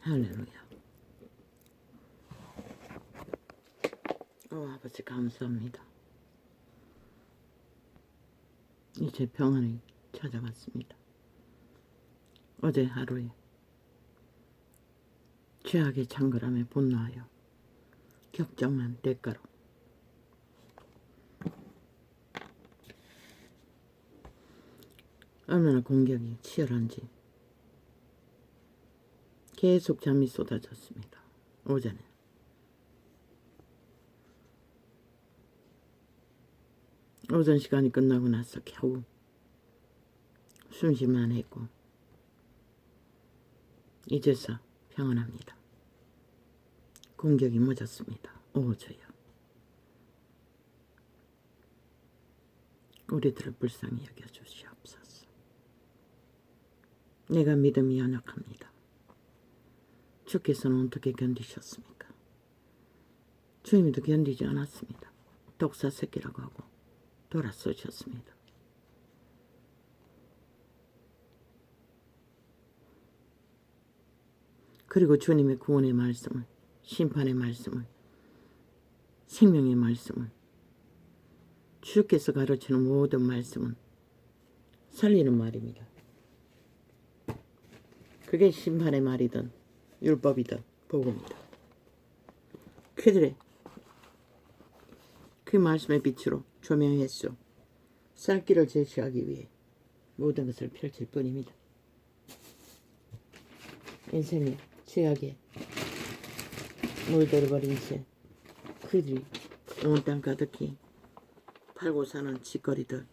할렐루야. 아버지 감사합니다. 이제 평안이 찾아왔습니다. 어제 하루에 죄악의 창궐함에 분노하여 격정한 대가로 얼마나 공격이 치열한지 계속 잠이 쏟아졌습니다. 오전에 오전 시간이 끝나고 나서 겨우 숨쉬만 했고 이제서 평안합니다. 공격이 멎었습니다. 오 주여, 우리들을 불쌍히 여겨주시옵소서. 내가 믿음이 연약합니다. 주께서는 어떻게 견디셨습니까? 주님도 견디지 않았습니다. 독사 새끼라고 하고 돌아서셨습니다. 그리고 주님의 구원의 말씀을, 심판의 말씀을, 생명의 말씀을, 주께서 가르치는 모든 말씀은 살리는 말입니다. 그게 심판의 말이든 율법이든 복음이든 그들의 그 말씀의 빛으로 조명했소. 살 길을 제시하기 위해 모든 것을 펼칠 뿐입니다. 인생이 죄악에 물들어버린 채 그들이 온 땅 가득히 팔고 사는 짓거리들,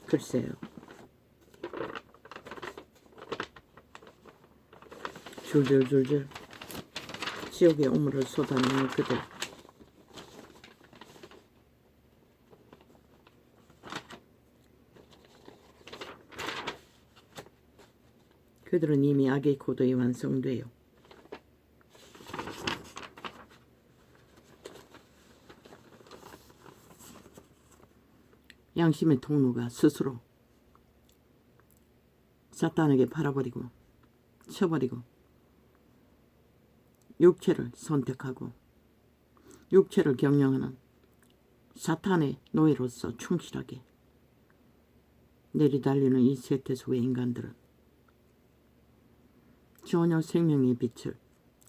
글쎄요, 줄줄줄줄 지옥의 오물을 쏟아내는 그들, 그들은 이미 악의 고도에 완성돼요. 양심의 통로가 스스로 사탄에게 팔아버리고 쳐버리고 육체를 선택하고 육체를 경영하는 사탄의 노예로서 충실하게 내리달리는 이 세태소의 인간들은 전혀 생명의 빛을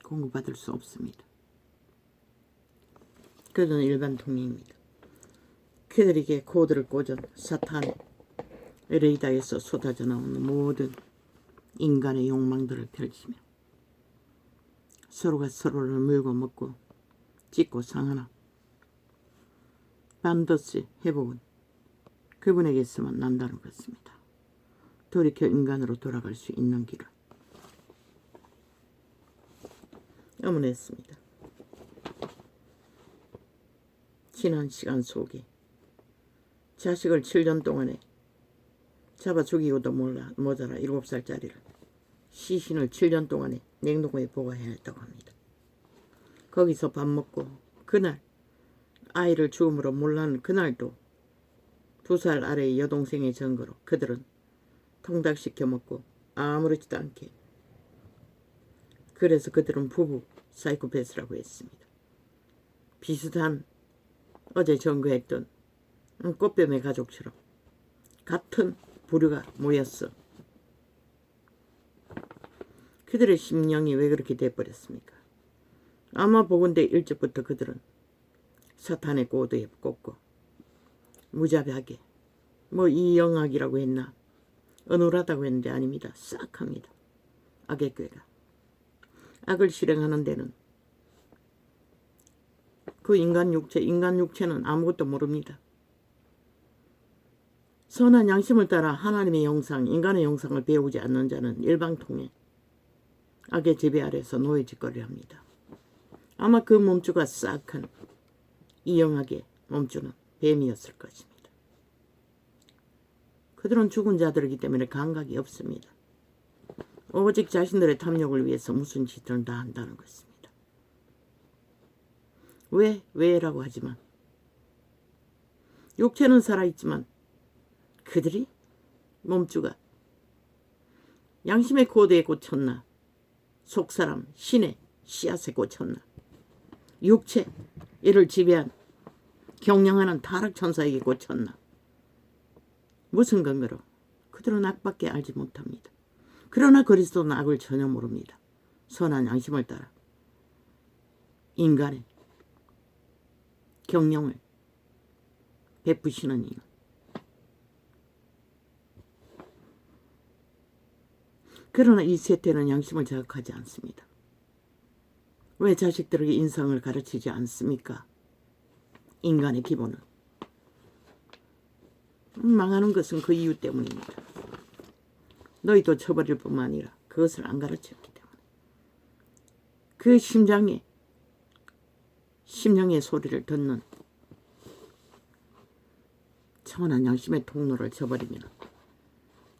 공급받을 수 없습니다. 그들은 일반 통행입니다. 그들에게 코드를 꽂은 사탄의 레이더에서 쏟아져 나오는 모든 인간의 욕망들을 펼치며 서로가 서로를 물고 먹고 찢고 상하나 반드시 회복은 그분에게서만 난다는 것입니다. 돌이켜 인간으로 돌아갈 수 있는 길을 염원했습니다. 지난 시간 속에 자식을 7년 동안에 잡아 죽이고도 모자라 7살짜리를 시신을 7년 동안에 냉동고에 보관해야 했다고 합니다. 거기서 밥 먹고 그날 아이를 죽음으로 몰라는 그날도 2살 아래의 여동생의 증거로 그들은 통닭시켜 먹고 아무렇지도 않게, 그래서 그들은 부부 사이코패스라고 했습니다. 비슷한 어제 증거했던 꽃뱀의 가족처럼 같은 부류가 모였어. 그들의 심령이 왜 그렇게 돼버렸습니까? 아마 보건대 일찍부터 그들은 사탄의 고도에 꽂고 무자비하게 이영악이라고 했나 어눌하다고 했는데 아닙니다. 싹합니다. 악의 꾀가. 악을 실행하는 데는 그 인간 육체는 아무것도 모릅니다. 선한 양심을 따라 하나님의 형상, 인간의 형상을 배우지 않는 자는 일방통행, 악의 지배 아래서 노예 짓거리를 합니다. 아마 그 몸주가 싹한 이영악의 몸주는 뱀이었을 것입니다. 그들은 죽은 자들이기 때문에 감각이 없습니다. 오직 자신들의 탐욕을 위해서 무슨 짓을 다 한다는 것입니다. 왜라고 하지만 육체는 살아있지만 그들이 몸주가 양심의 코드에 꽂혔나? 속사람 신의 씨앗에 꽂혔나? 육체 이를 지배한 경영하는 타락천사에게 꽂혔나? 무슨 근거로? 그들은 악밖에 알지 못합니다. 그러나 그리스도는 악을 전혀 모릅니다. 선한 양심을 따라 인간의 경영을 베푸시는 이는 그러나 이 세태는 양심을 자극하지 않습니다. 왜 자식들에게 인성을 가르치지 않습니까? 인간의 기본은 망하는 것은 그 이유 때문입니다. 너희도 쳐버릴 뿐만 아니라 그것을 안 가르쳤기 때문에 그 심령의 소리를 듣는 천한 양심의 통로를 저버리면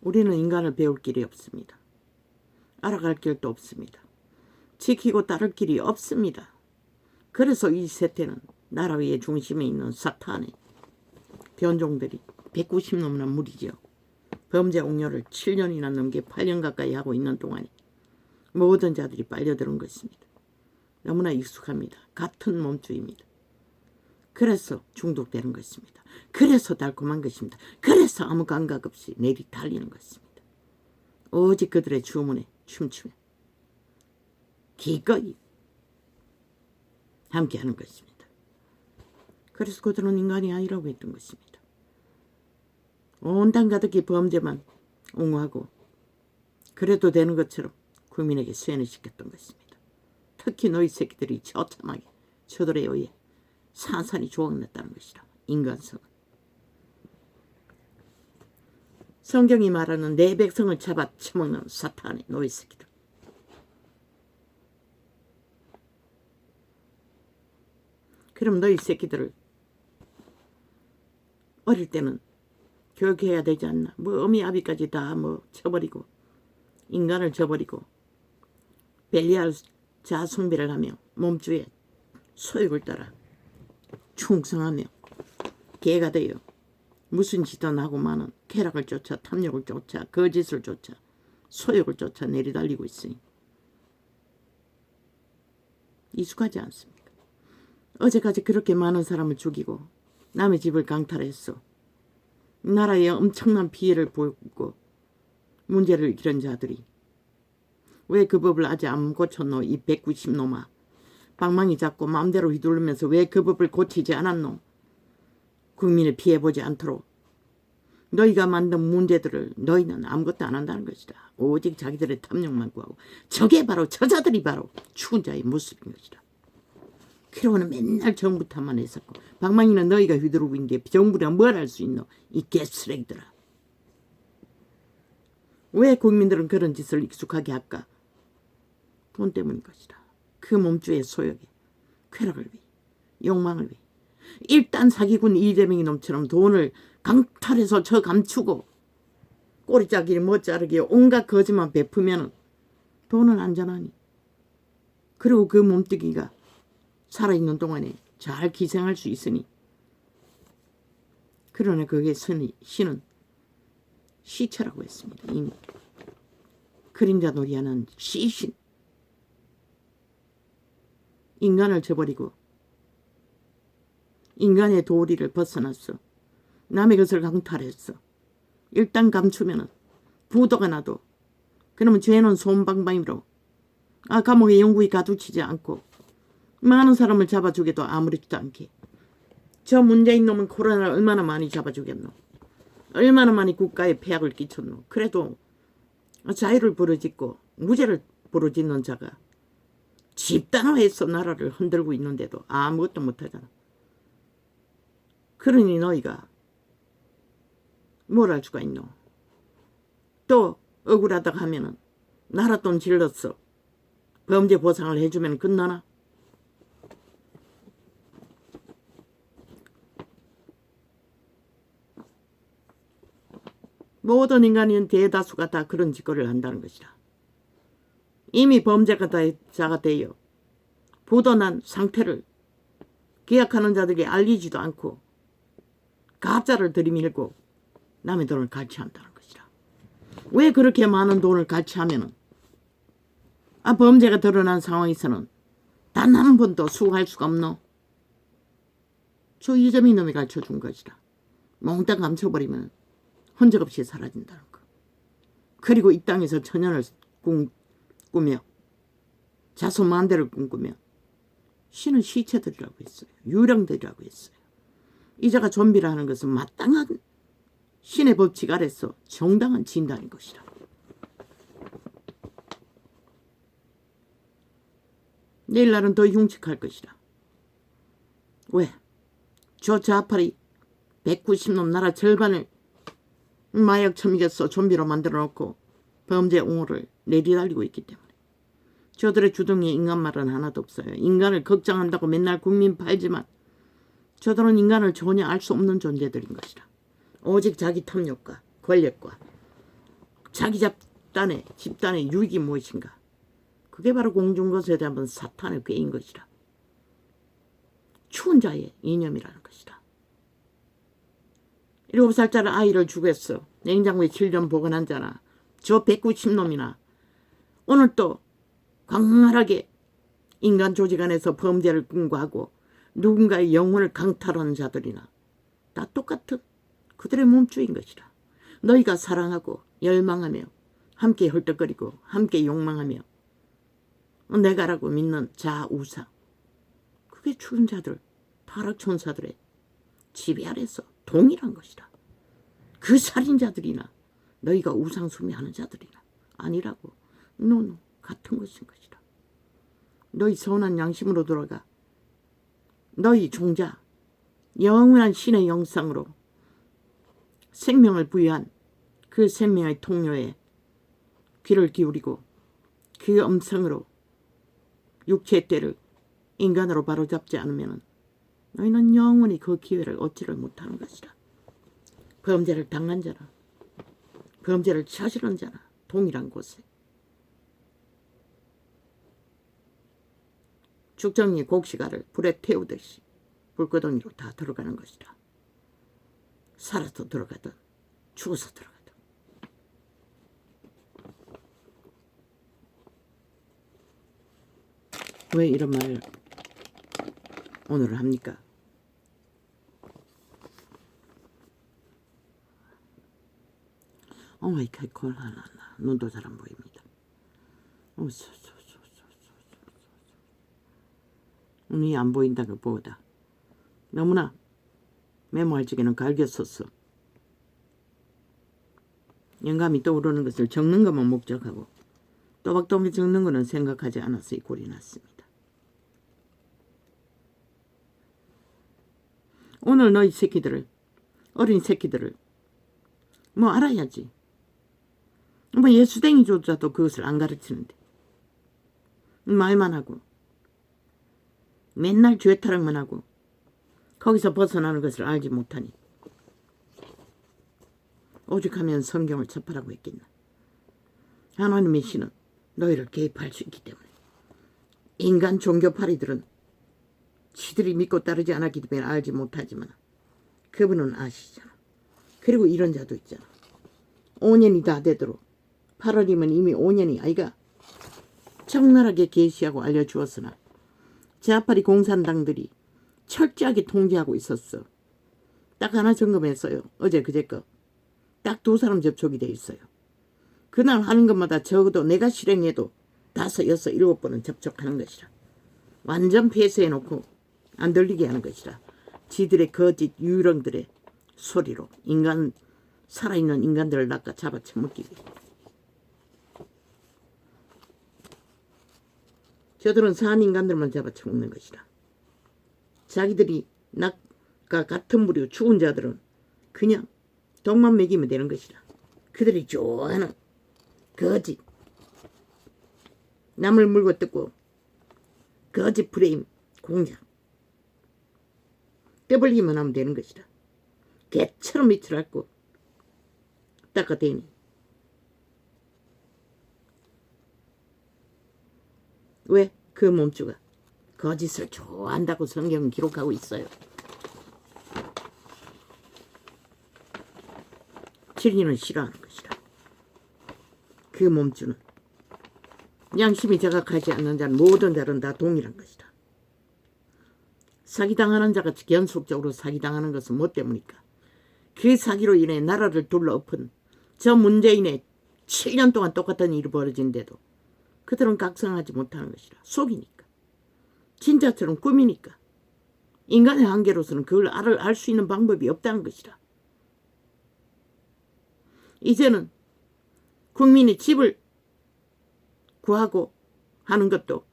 우리는 인간을 배울 길이 없습니다. 알아갈 길도 없습니다. 지키고 따를 길이 없습니다. 그래서 이 세태는 나라 위의 중심에 있는 사탄의 변종들이 190 넘는 무리지요. 범죄 옹료를 7년이나 넘게 8년 가까이 하고 있는 동안에 모든 자들이 빨려드는 것입니다. 너무나 익숙합니다. 같은 몸주입니다. 그래서 중독되는 것입니다. 그래서 달콤한 것입니다. 그래서 아무 감각 없이 내리 달리는 것입니다. 오직 그들의 주문에 춤추며 기꺼이 함께하는 것입니다. 그래서 그들은 인간이 아니라고 했던 것입니다. 온 땅 가득히 범죄만 옹호하고 그래도 되는 것처럼 국민에게 수행을 시켰던 것입니다. 특히 너희 새끼들이 처참하게 저들에 의해 산산이 조각났다는 것이라. 인간성은 성경이 말하는 내 백성을 잡아 처먹는 사탄의 너희 새끼들. 그럼 너희 새끼들을 어릴 때는 교육해야 되지 않나? 뭐 어미 아비까지 다 뭐 쳐버리고 인간을 저버리고 벨리알 자숭배를 하며 몸주의 소욕을 따라 충성하며 개가 되어 무슨 짓은 하고만은 쾌락을 쫓아 탐욕을 쫓아 거짓을 쫓아 소욕을 쫓아 내리달리고 있으니 익숙하지 않습니까? 어제까지 그렇게 많은 사람을 죽이고 남의 집을 강탈했어. 나라에 엄청난 피해를 보고 문제를 일으킨 자들이 왜 그 법을 아직 안 고쳤노? 이 190놈아. 방망이 잡고 마음대로 휘두르면서 왜 그 법을 고치지 않았노? 국민을 피해보지 않도록. 너희가 만든 문제들을 너희는 아무것도 안 한다는 것이다. 오직 자기들의 탐욕만 구하고 저게 바로 저자들이 바로 추운 자의 모습인 것이다. 그러고는 맨날 정부 탓만 했었고 방망이는 너희가 휘두르고 있는데 정부랑 뭘 할 수 있노? 이 개쓰레기들아. 왜 국민들은 그런 짓을 익숙하게 할까? 돈 때문인 것이다. 그 몸주의 소욕에 쾌락을 위해 욕망을 위해 일단 사기꾼 이재명이 놈처럼 돈을 강탈해서 저 감추고 꼬리짜기를 못 자르게 온갖 거짓만 베푸면 돈은 안전하니. 그리고 그 몸뚱이가 살아있는 동안에 잘 기생할 수 있으니. 그러나 그게 신은 시체라고 했습니다. 이미 그림자 놀이하는 시신. 인간을 저버리고 인간의 도리를 벗어났어. 남의 것을 강탈했어. 일단 감추면은 부도가 나도 그러면 죄는 솜방망이로 감옥에 영구히 가두치지 않고 많은 사람을 잡아주게도 아무렇지도 않게. 저 문재인 놈은 코로나를 얼마나 많이 잡아주겠노? 얼마나 많이 국가에 폐악을 끼쳤노? 그래도 자유를 부르짖고 무죄를 부르짖는 자가 집단화해서 나라를 흔들고 있는데도 아무것도 못하잖아. 그러니 너희가 뭘 할 수가 있노? 또 억울하다가 하면은 나라 돈 질렀어. 범죄 보상을 해주면 끝나나? 모든 인간인 대다수가 다 그런 짓거리를 한다는 것이다. 이미 범죄자가 되어 부도난 상태를 기약하는 자들에게 알리지도 않고 가짜를 들이밀고 남의 돈을 갈취한다는 것이다. 왜 그렇게 많은 돈을 같이 하면은 범죄가 드러난 상황에서는 단 한 번도 수고할 수가 없노? 저 이재명 놈이 가르쳐준 것이다. 몽땅 감춰버리면 흔적 없이 사라진다는 거. 그리고 이 땅에서 천년을 꿈꾸며 자손만대를 꿈꾸며 신은 시체들이라고 했어요. 유령들이라고 했어요. 이자가 좀비라는 것은 마땅한 신의 법칙 아래서 정당한 진단인 것이다. 내일 날은 더 흉측할 것이다. 왜? 저 좌파리 190놈 나라 절반을 마약 처먹여서 좀비로 만들어 놓고 범죄 옹호를 내리달리고 있기 때문에. 저들의 주둥이에 인간 말은 하나도 없어요. 인간을 걱정한다고 맨날 국민 팔지만 저들은 인간을 전혀 알 수 없는 존재들인 것이다. 오직 자기 탐욕과 권력과 자기 집단의 유익이 무엇인가. 그게 바로 공중것에 대한 사탄의 꾀인 것이다. 추운 자의 이념이라는 것이다. 7살짜리 아이를 죽였어. 냉장고에 7년 보관한 자나 저 190놈이나 오늘 또 광활하게 인간 조직 안에서 범죄를 꿈과하고 누군가의 영혼을 강탈하는 자들이나 다 똑같은 그들의 몸주인 것이다. 너희가 사랑하고 열망하며 함께 헐떡거리고 함께 욕망하며 내가라고 믿는 자우상, 그게 추운 자들, 타락천사들의 지배 아래서 동일한 것이다. 그 살인자들이나 너희가 우상숭배하는 자들이나 아니라고. 노노, 같은 것인 것이다. 너희 선한 양심으로 돌아가 너희 종자 영원한 신의 영상으로 생명을 부여한 그 생명의 통로에 귀를 기울이고 그 음성으로 육체의 때를 인간으로 바로잡지 않으면 너희는 영원히 그 기회를 얻지를 못하는 것이다. 범죄를 당한 자나 범죄를 저지른 자나 동일한 곳에 죽정이 곡식알을 불에 태우듯이 불구덩이로 다 들어가는 것이다. 살아서 들어가든 죽어서 들어가든. 왜 이런 말을 오늘 합니까? 마이 갓, 눈도 잘 안 보입니다. 눈이 안 보인다는 것보다 너무나 메모할 적에는 갈겼었어. 영감이 떠오르는 것을 적는 것만 목적하고 또박또박 적는 것은 생각하지 않아서 이 꼴이 났습니다. 오늘 너희 새끼들을, 어린 새끼들을 알아야지. 예수댕이조차도 그것을 안 가르치는데 말만 하고 맨날 죄 타령만 하고 거기서 벗어나는 것을 알지 못하니 오죽하면 성경을 접하라고 했겠나. 하나님의 신은 너희를 개입할 수 있기 때문에. 인간 종교파리들은 지들이 믿고 따르지 않았기 때문에 알지 못하지만 그분은 아시잖아. 그리고 이런 자도 있잖아. 5년이 다 되도록 8월이면 이미 5년이 아이가 적나라하게 계시하고 알려주었으나 좌파리 공산당들이 철저하게 통제하고 있었어. 딱 하나 점검했어요. 어제 그제껏 딱 2사람 접촉이 돼 있어요. 그날 하는 것마다 적어도 내가 실행해도 5, 6, 7번은 접촉하는 것이라. 완전 폐쇄해놓고 안 들리게 하는 것이라. 지들의 거짓 유령들의 소리로 살아있는 인간들을 낚아 잡아 처먹기 위해. 저들은 산 인간들만 잡아 처먹는 것이라. 자기들이 낙과 같은 부류 추운 자들은 그냥 독만 먹이면 되는 것이라. 그들이 좋아하는 거짓, 남을 물고 뜯고 거짓 프레임 공작 떠벌기만 하면 되는 것이라. 개처럼 밑을 앓고 닦아대니. 왜? 그 몸주가 거짓을 좋아한다고 성경은 기록하고 있어요. 진리는 싫어하는 것이라. 그 몸주는 양심이 자각하지 않는 자는 모든 자는 다 동일한 것이다. 사기당하는 자가 연속적으로 사기당하는 것은 뭐 때문일까? 그 사기로 인해 나라를 둘러엎은 저 문재인의 7년 동안 똑같은 일이 벌어진데도 그들은 각성하지 못하는 것이라. 속이니까. 진짜처럼 꿈이니까. 인간의 한계로서는 그걸 알 수 있는 방법이 없다는 것이라. 이제는 국민이 집을 구하고 하는 것도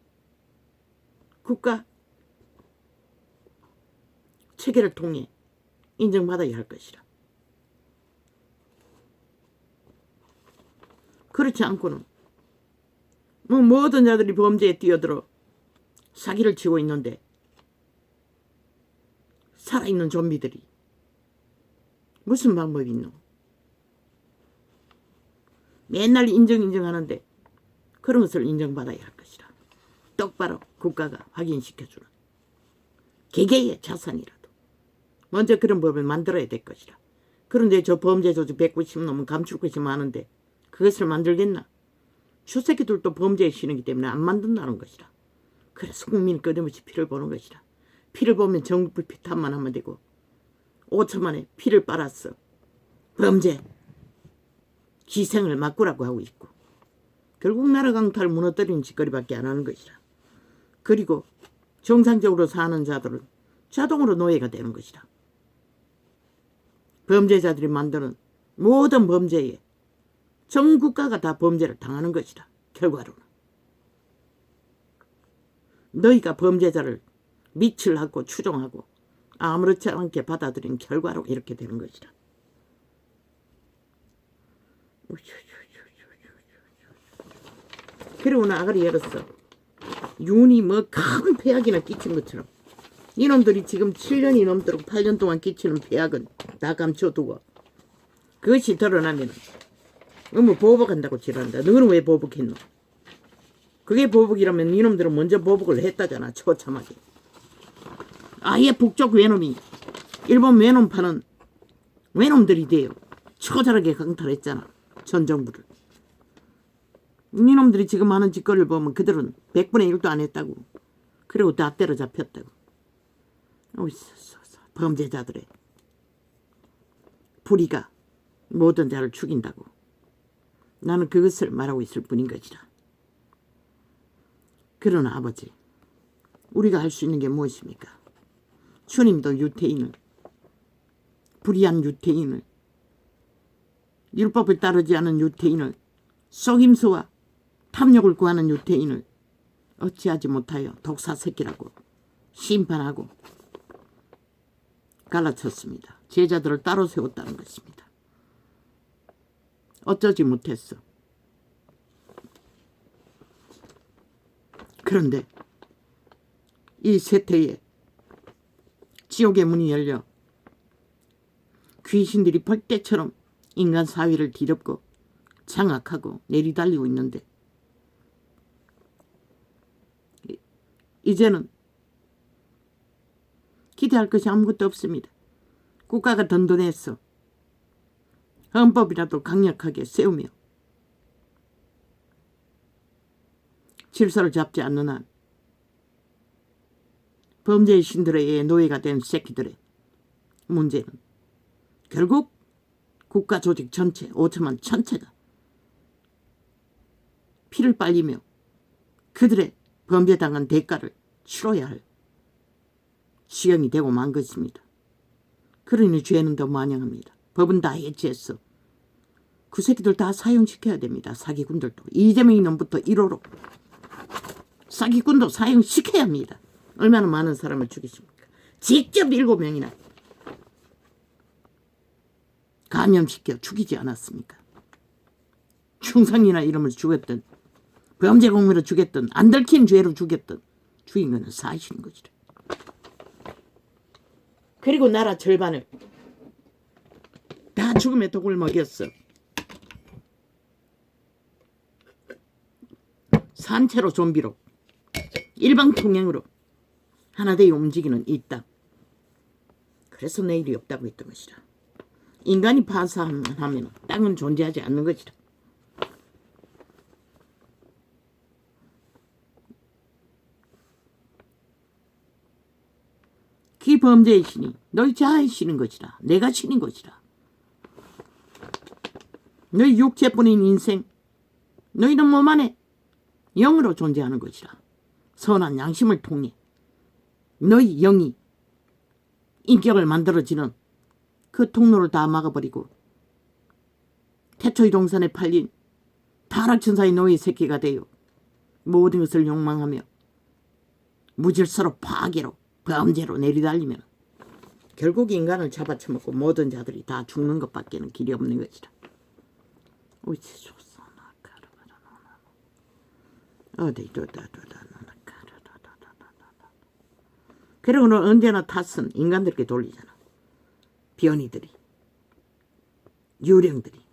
국가 체계를 통해 인정받아야 할 것이라. 그렇지 않고는 모든 자들이 범죄에 뛰어들어 사기를 치고 있는데 살아있는 좀비들이 무슨 방법이 있노? 맨날 인정하는데 그런 것을 인정받아야 할 것이라. 똑바로 국가가 확인시켜주는 개개의 자산이라도 먼저 그런 법을 만들어야 될 것이라. 그런데 저 범죄 조직 190놈은 감출 것이 많은데 그것을 만들겠나? 주새끼들도 범죄에 쉬는기 때문에 안 만든다는 것이라. 그래서 국민이 끊임없이 피를 보는 것이라. 피를 보면 정부 피탄만 하면 되고 5천만에 피를 빨았어. 범죄 기생을 막으라고 하고 있고 결국 나라 강탈 무너뜨리는 짓거리밖에 안 하는 것이라. 그리고 정상적으로 사는 자들은 자동으로 노예가 되는 것이라. 범죄자들이 만드는 모든 범죄에 전 국가가 다 범죄를 당하는 것이라. 결과로는 너희가 범죄자를 미칠하고 추종하고 아무렇지 않게 받아들인 결과로 이렇게 되는 것이라. 그리고 나가리 열었어. 윤이 뭐 큰 폐악이나 끼친 것처럼 이놈들이 지금 7년이 넘도록 8년 동안 끼치는 폐악은 다 감춰두고 그것이 드러나면 뭐 보복한다고 지랄한다. 너는 왜 보복했노? 그게 보복이라면 이놈들은 먼저 보복을 했다잖아. 처참하게. 아예 북쪽 외놈이 일본 외놈파는 외놈들이 돼요. 처절하게 강탈했잖아. 전 정부를. 이놈들이 지금 하는 짓거리를 보면 그들은 100분의 1도 안 했다고. 그리고 다 때려잡혔다고. 범죄자들의 불의가 모든 자를 죽인다고. 나는 그것을 말하고 있을 뿐인 것이라. 그러나 아버지, 우리가 할 수 있는 게 무엇입니까? 주님도 유태인을, 불의한 유태인을, 율법을 따르지 않은 유태인을, 속임수와 탐욕을 구하는 유태인을 어찌하지 못하여 독사새끼라고 심판하고 갈라쳤습니다. 제자들을 따로 세웠다는 것입니다. 어쩌지 못했어. 그런데 이 세태에 지옥의 문이 열려 귀신들이 벌떼처럼 인간 사회를 뒤덮고 장악하고 내리달리고 있는데 이제는 기대할 것이 아무것도 없습니다. 국가가 든든해서 헌법이라도 강력하게 세우며 질서를 잡지 않는 한 범죄의 신들의 노예가 된 새끼들의 문제는 결국 국가 조직 전체 5천만 전체가 피를 빨리며 그들의 범죄당한 대가를 치러야 할 시험이 되고 만 것입니다. 그러니 죄는 더 만영합니다. 법은 다 해체했어. 그 새끼들 다 사형시켜야 됩니다. 사기꾼들도. 이재명 이놈부터 1호로 사기꾼도 사형시켜야 합니다. 얼마나 많은 사람을 죽이십니까? 직접 7명이나 감염시켜 죽이지 않았습니까? 충성이나 이름을 죽였던 범죄 공무로 죽였던 안 들킨 죄로 죽였던 죽인 것은 사실인 것이다. 그리고 나라 절반을 다 죽음의 독을 먹였어. 산채로 좀비로 일방통행으로 하나되어 움직이는 이 땅. 그래서 내일이 없다고 했던 것이라. 인간이 파사하면 땅은 존재하지 않는 것이라. 특히 범죄의 신이 너희 자아의 신인 것이라. 내가 신인 것이라. 너희 육체뿐인 인생, 너희는 몸 안에 영으로 존재하는 것이라. 선한 양심을 통해 너희 영이 인격을 만들어지는 그 통로를 다 막아버리고 태초의 동산에 팔린 타락천사의 노예 새끼가 되어 모든 것을 욕망하며 무질서로 파괴로 범죄로 내리달리면 결국 인간을 잡아쳐먹고 모든 자들이 다 죽는 것밖에는 길이 없는 것이라. 그리고는 언제나 탓은 인간들께 돌리잖아. 변이들이, 유령들이.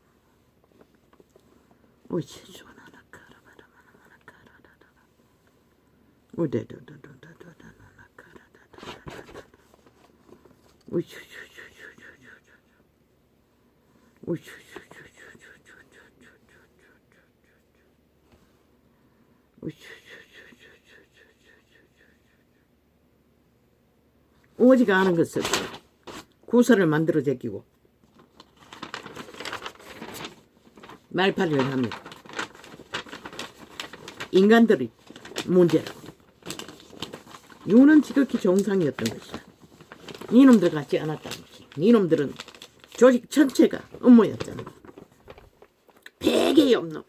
오직 아는 것을 구설을 만들어 제끼고 말팔이를 하며 인간들이 문제라고. 이는 지극히 정상이었던 것이다. 니놈들 같지 않았다는 것이. 니놈들은 조직 전체가 음모였잖아. 배개의 없는.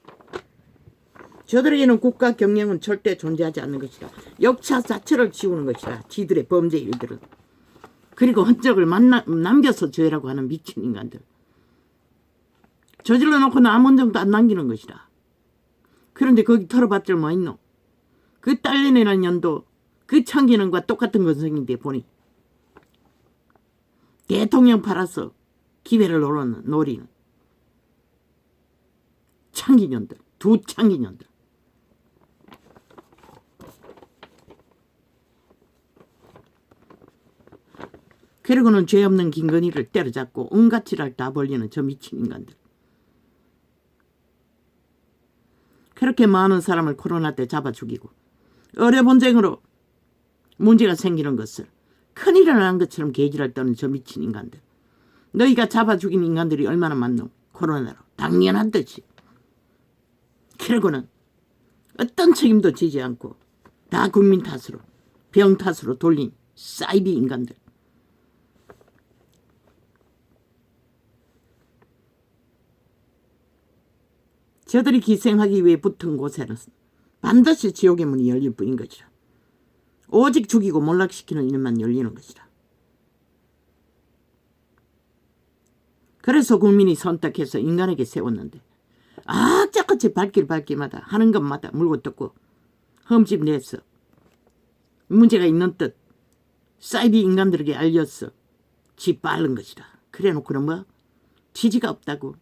저들에게는 국가 경영은 절대 존재하지 않는 것이다. 역사 자체를 지우는 것이다. 지들의 범죄 일들은. 그리고 흔적을 남겨서 죄라고 하는 미친 인간들. 저질러 놓고는 아무 흔적도 안 남기는 것이다. 그런데 거기 털어봤자 뭐 있노? 그 딸내내는 년도 그 창기능과 똑같은 건성인데 보니 대통령 팔아서 기회를 노리는 창기년들, 두 창기년들. 그리고는 죄 없는 김건희를 때려잡고 온갖 지랄 다 벌리는 저 미친 인간들. 그렇게 많은 사람을 코로나 때 잡아 죽이고 어뢰본쟁으로 문제가 생기는 것을 큰일을 난 것처럼 개지랄 떠는 저 미친 인간들. 너희가 잡아 죽인 인간들이 얼마나 많노? 코로나로. 당연한 듯이. 그러고는 어떤 책임도 지지 않고 다 국민 탓으로 병 탓으로 돌린 사이비 인간들. 저들이 기생하기 위해 붙은 곳에는 반드시 지옥의 문이 열릴 뿐인 것이라. 오직 죽이고 몰락시키는 일만 열리는 것이라. 그래서 국민이 선택해서 인간에게 세웠는데 악착같이 발길 밟기마다 하는 것마다 물고 뜯고 흠집 내서 문제가 있는 듯 사이비 인간들에게 알렸어. 지 빠른 것이라. 그래놓고는 뭐 지지가 없다고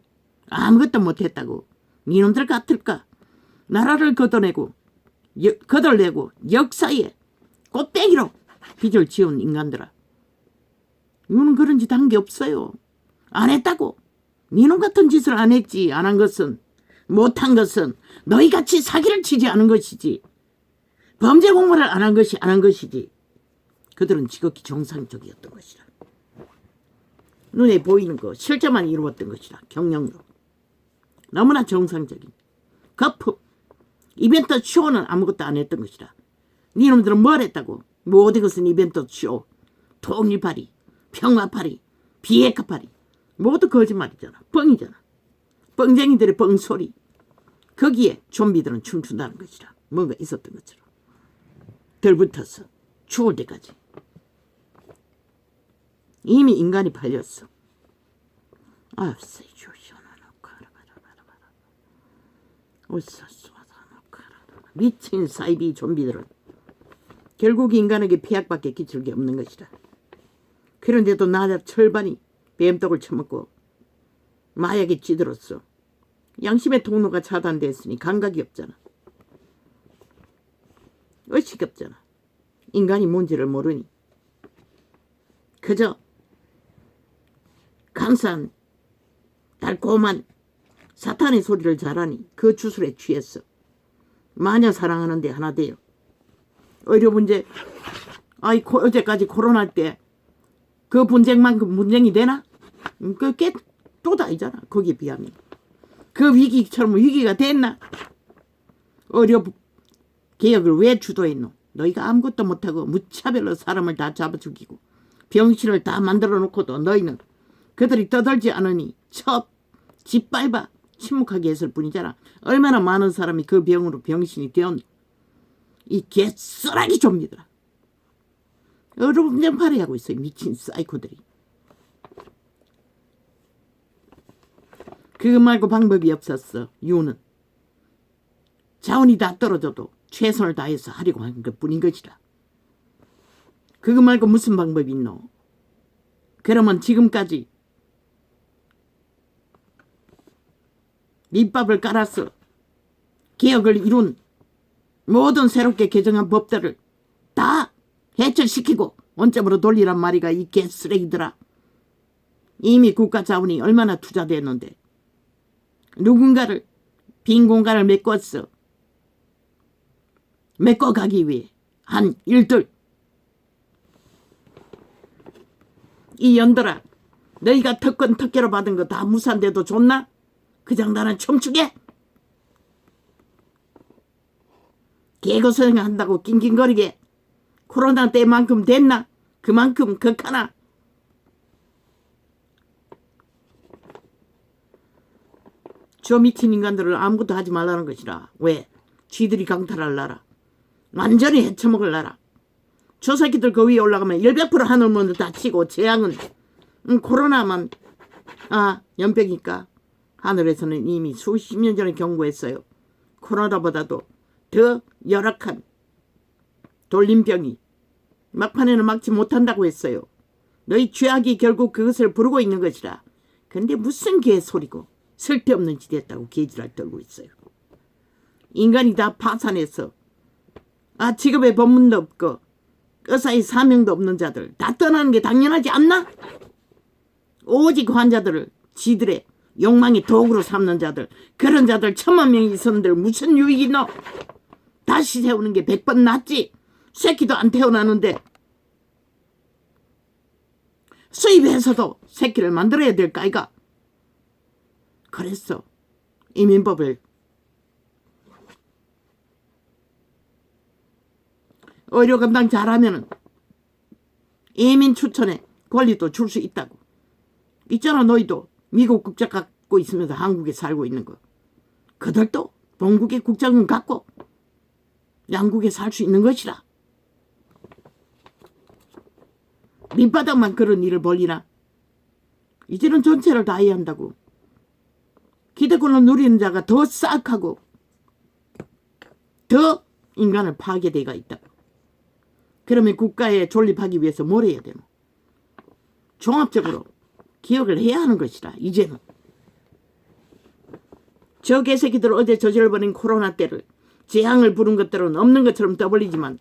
아무것도 못했다고 니놈들 같을까? 나라를 걷어내고 역사에 꽃배기로 빚을 지은 인간들아. 이거는 그런 짓 한 게 없어요. 안 했다고. 니놈 같은 짓을 안 했지. 안 한 것은, 못한 것은 너희같이 사기를 치지 않은 것이지. 범죄 공모를 안 한 것이 안 한 것이지. 그들은 지극히 정상적이었던 것이라. 눈에 보이는 거 실제만 이루었던 것이라. 경영으로. 너무나 정상적인 거품. 이벤트 쇼는 아무것도 안 했던 것이라. 니놈들은 뭘 했다고? 모든 것은 이벤트 쇼. 통일파리, 평화파리, 비핵화파리. 모두 거짓말이잖아. 뻥이잖아. 뻥쟁이들의 뻥소리. 거기에 좀비들은 춤춘다는 것이라. 뭔가 있었던 것처럼. 덜 붙어서 죽을 때까지. 이미 인간이 팔렸어. 미친 사이비 좀비들은 결국 인간에게 폐악밖에 끼칠 게 없는 것이다. 그런데도 나라 철반이 뱀떡을 처먹고 마약에 찌들었어. 양심의 통로가 차단됐으니 감각이 없잖아. 의식이 없잖아. 인간이 뭔지를 모르니 그저 감사한 달콤한 사탄의 소리를 잘하니 그 주술에 취했어. 마녀 사랑하는데 하나 돼요. 의료 문제. 어제까지 코로나 때 그 분쟁만큼 분쟁이 되나? 그게 또다이잖아. 거기에 비하면. 그 위기처럼 위기가 됐나? 개혁을 왜 주도했노? 너희가 아무것도 못하고 무차별로 사람을 다 잡아 죽이고 병신을 다 만들어 놓고도 너희는 그들이 떠들지 않으니 짓밟아 침묵하게 했을 뿐이잖아. 얼마나 많은 사람이 그 병으로 병신이 되었노. 이 개쓰라기 좀비들아. 어루분장 발휘하고 있어요. 미친 사이코들이. 그거 말고 방법이 없었어. 이유는 자원이 다 떨어져도 최선을 다해서 하려고 하는 것뿐인 것이라. 그거 말고 무슨 방법이 있노? 그러면 지금까지 밑밥을 깔아서 개혁을 이룬 모든 새롭게 개정한 법들을 다 해체시키고 원점으로 돌리란 말이가 이 개쓰레기들아. 이미 국가 자원이 얼마나 투자됐는데 누군가를 빈 공간을 메꿔가기 위해 한 일들. 이 연들아, 너희가 특권 특혜로 받은 거 다 무산돼도 좋나? 그 장난은 춤추게? 개고생한다고 낑낑거리게 코로나 때만큼 됐나? 그만큼 극하나? 저 미친 인간들을 아무것도 하지 말라는 것이라. 왜? 쥐들이 강탈할 나라. 완전히 헤쳐먹을 나라. 저 새끼들 그 위에 올라가면 100% 하늘문을 닫히고 재앙은 코로나만 연병이니까 하늘에서는 이미 수십 년 전에 경고했어요. 코로나보다도 더 열악한 돌림병이 막판에는 막지 못한다고 했어요. 너희 죄악이 결국 그것을 부르고 있는 것이라. 근데 무슨 개소리고 쓸데없는 짓 했다고 개지랄 떨고 있어요. 인간이 다 파산해서 직업에 법문도 없고 의사의 사명도 없는 자들 다 떠나는 게 당연하지 않나? 오직 환자들을 지들의 욕망의 도구로 삼는 자들, 그런 자들 1000만 명이 있었는데 무슨 유익이 있노? 다시 세우는 게 100번 낫지. 새끼도 안 태어나는데 수입해서도 새끼를 만들어야 될까 이가. 그랬어. 이민법을 의료 감당 잘하면은 이민 추천에 권리도 줄 수 있다고. 있잖아. 너희도 미국 국적 갖고 있으면서 한국에 살고 있는 거. 그들도 본국의 국적은 갖고 양국에 살 수 있는 것이라. 밑바닥만 그런 일을 벌리나? 이제는 전체를 다 해야 한다고. 기득권을 누리는 자가 더 싹하고 더 인간을 파괴되가 있다고. 그러면 국가에 존립하기 위해서 뭘 해야 되노? 종합적으로 기억을 해야 하는 것이라. 이제는 저 개새끼들 어제 저질러버린 코로나 때를 재앙을 부른 것들은 없는 것처럼 떠벌리지만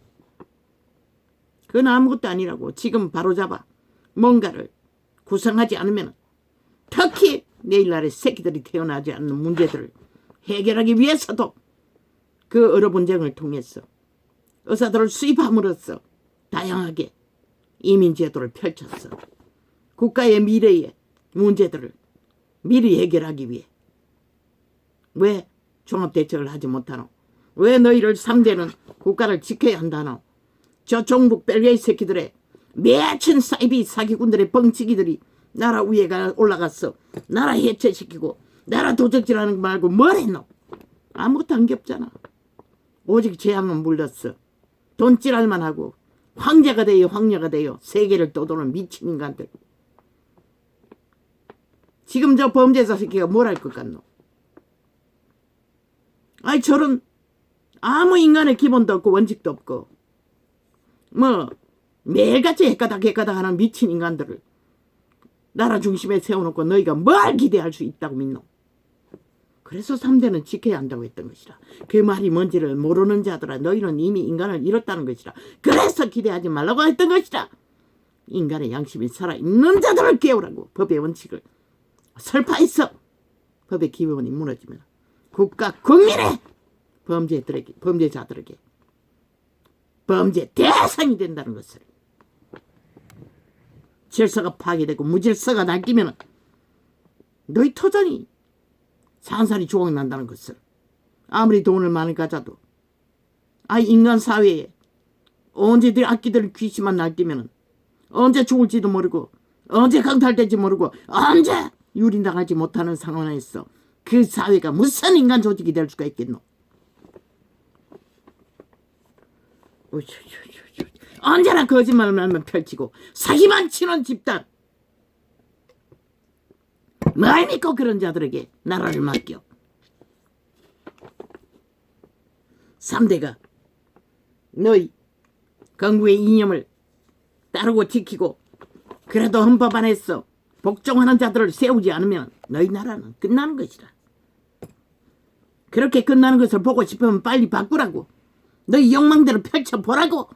그건 아무것도 아니라고. 지금 바로잡아 뭔가를 구성하지 않으면 특히 내일날에 새끼들이 태어나지 않는 문제들을 해결하기 위해서도 그 의료 분쟁을 통해서 의사들을 수입함으로써 다양하게 이민제도를 펼쳤어. 국가의 미래의 문제들을 미리 해결하기 위해. 왜 종합대책을 하지 못하노? 왜 너희를 상대는 국가를 지켜야 한다노? 저 종북 벨기에 새끼들의 매친 사이비 사기꾼들의 뻥치기들이 나라 위에 올라갔어. 나라 해체시키고 나라 도적질하는 거 말고 뭘 했노? 아무것도 안 겹잖아. 오직 재앙은 물렸어. 돈질할만 하고 황제가 되어 황녀가 되어 세계를 떠도는 미친 인간들. 지금 저 범죄자 새끼가 뭘 할 것 같노? 아이 저런 아무 인간의 기본도 없고 원칙도 없고 뭐 매일같이 헷가닥 하는 미친 인간들을 나라 중심에 세워놓고 너희가 뭘 기대할 수 있다고 믿노? 그래서 3대는 지켜야 한다고 했던 것이라. 그 말이 뭔지를 모르는 자들아, 너희는 이미 인간을 잃었다는 것이라. 그래서 기대하지 말라고 했던 것이라. 인간의 양심이 살아있는 자들을 깨우라고. 법의 원칙을 설파했어. 법의 기본이 무너지면 국가 국민의 범죄자들에게 범죄 대상이 된다는 것을 질서가 파괴되고 무질서가 날뛰면 너희 터전이 산산이 조각난다는 것을 아무리 돈을 많이 가져도 인간 사회에 언제들 악기들 귀신만 날뛰면 언제 죽을지도 모르고 언제 강탈될지 모르고 언제 유린당하지 못하는 상황에서 그 사회가 무슨 인간 조직이 될 수가 있겠노. 언제나 거짓말만 펼치고 사기만 치는 집단. 뭘 믿고 그런 자들에게 나라를 맡겨. 3대가 너희 건국의 이념을 따르고 지키고 그래도 헌법 안에서 복종하는 자들을 세우지 않으면 너희 나라는 끝나는 것이다. 그렇게 끝나는 것을 보고 싶으면 빨리 바꾸라고. 너희 욕망대로 펼쳐보라고.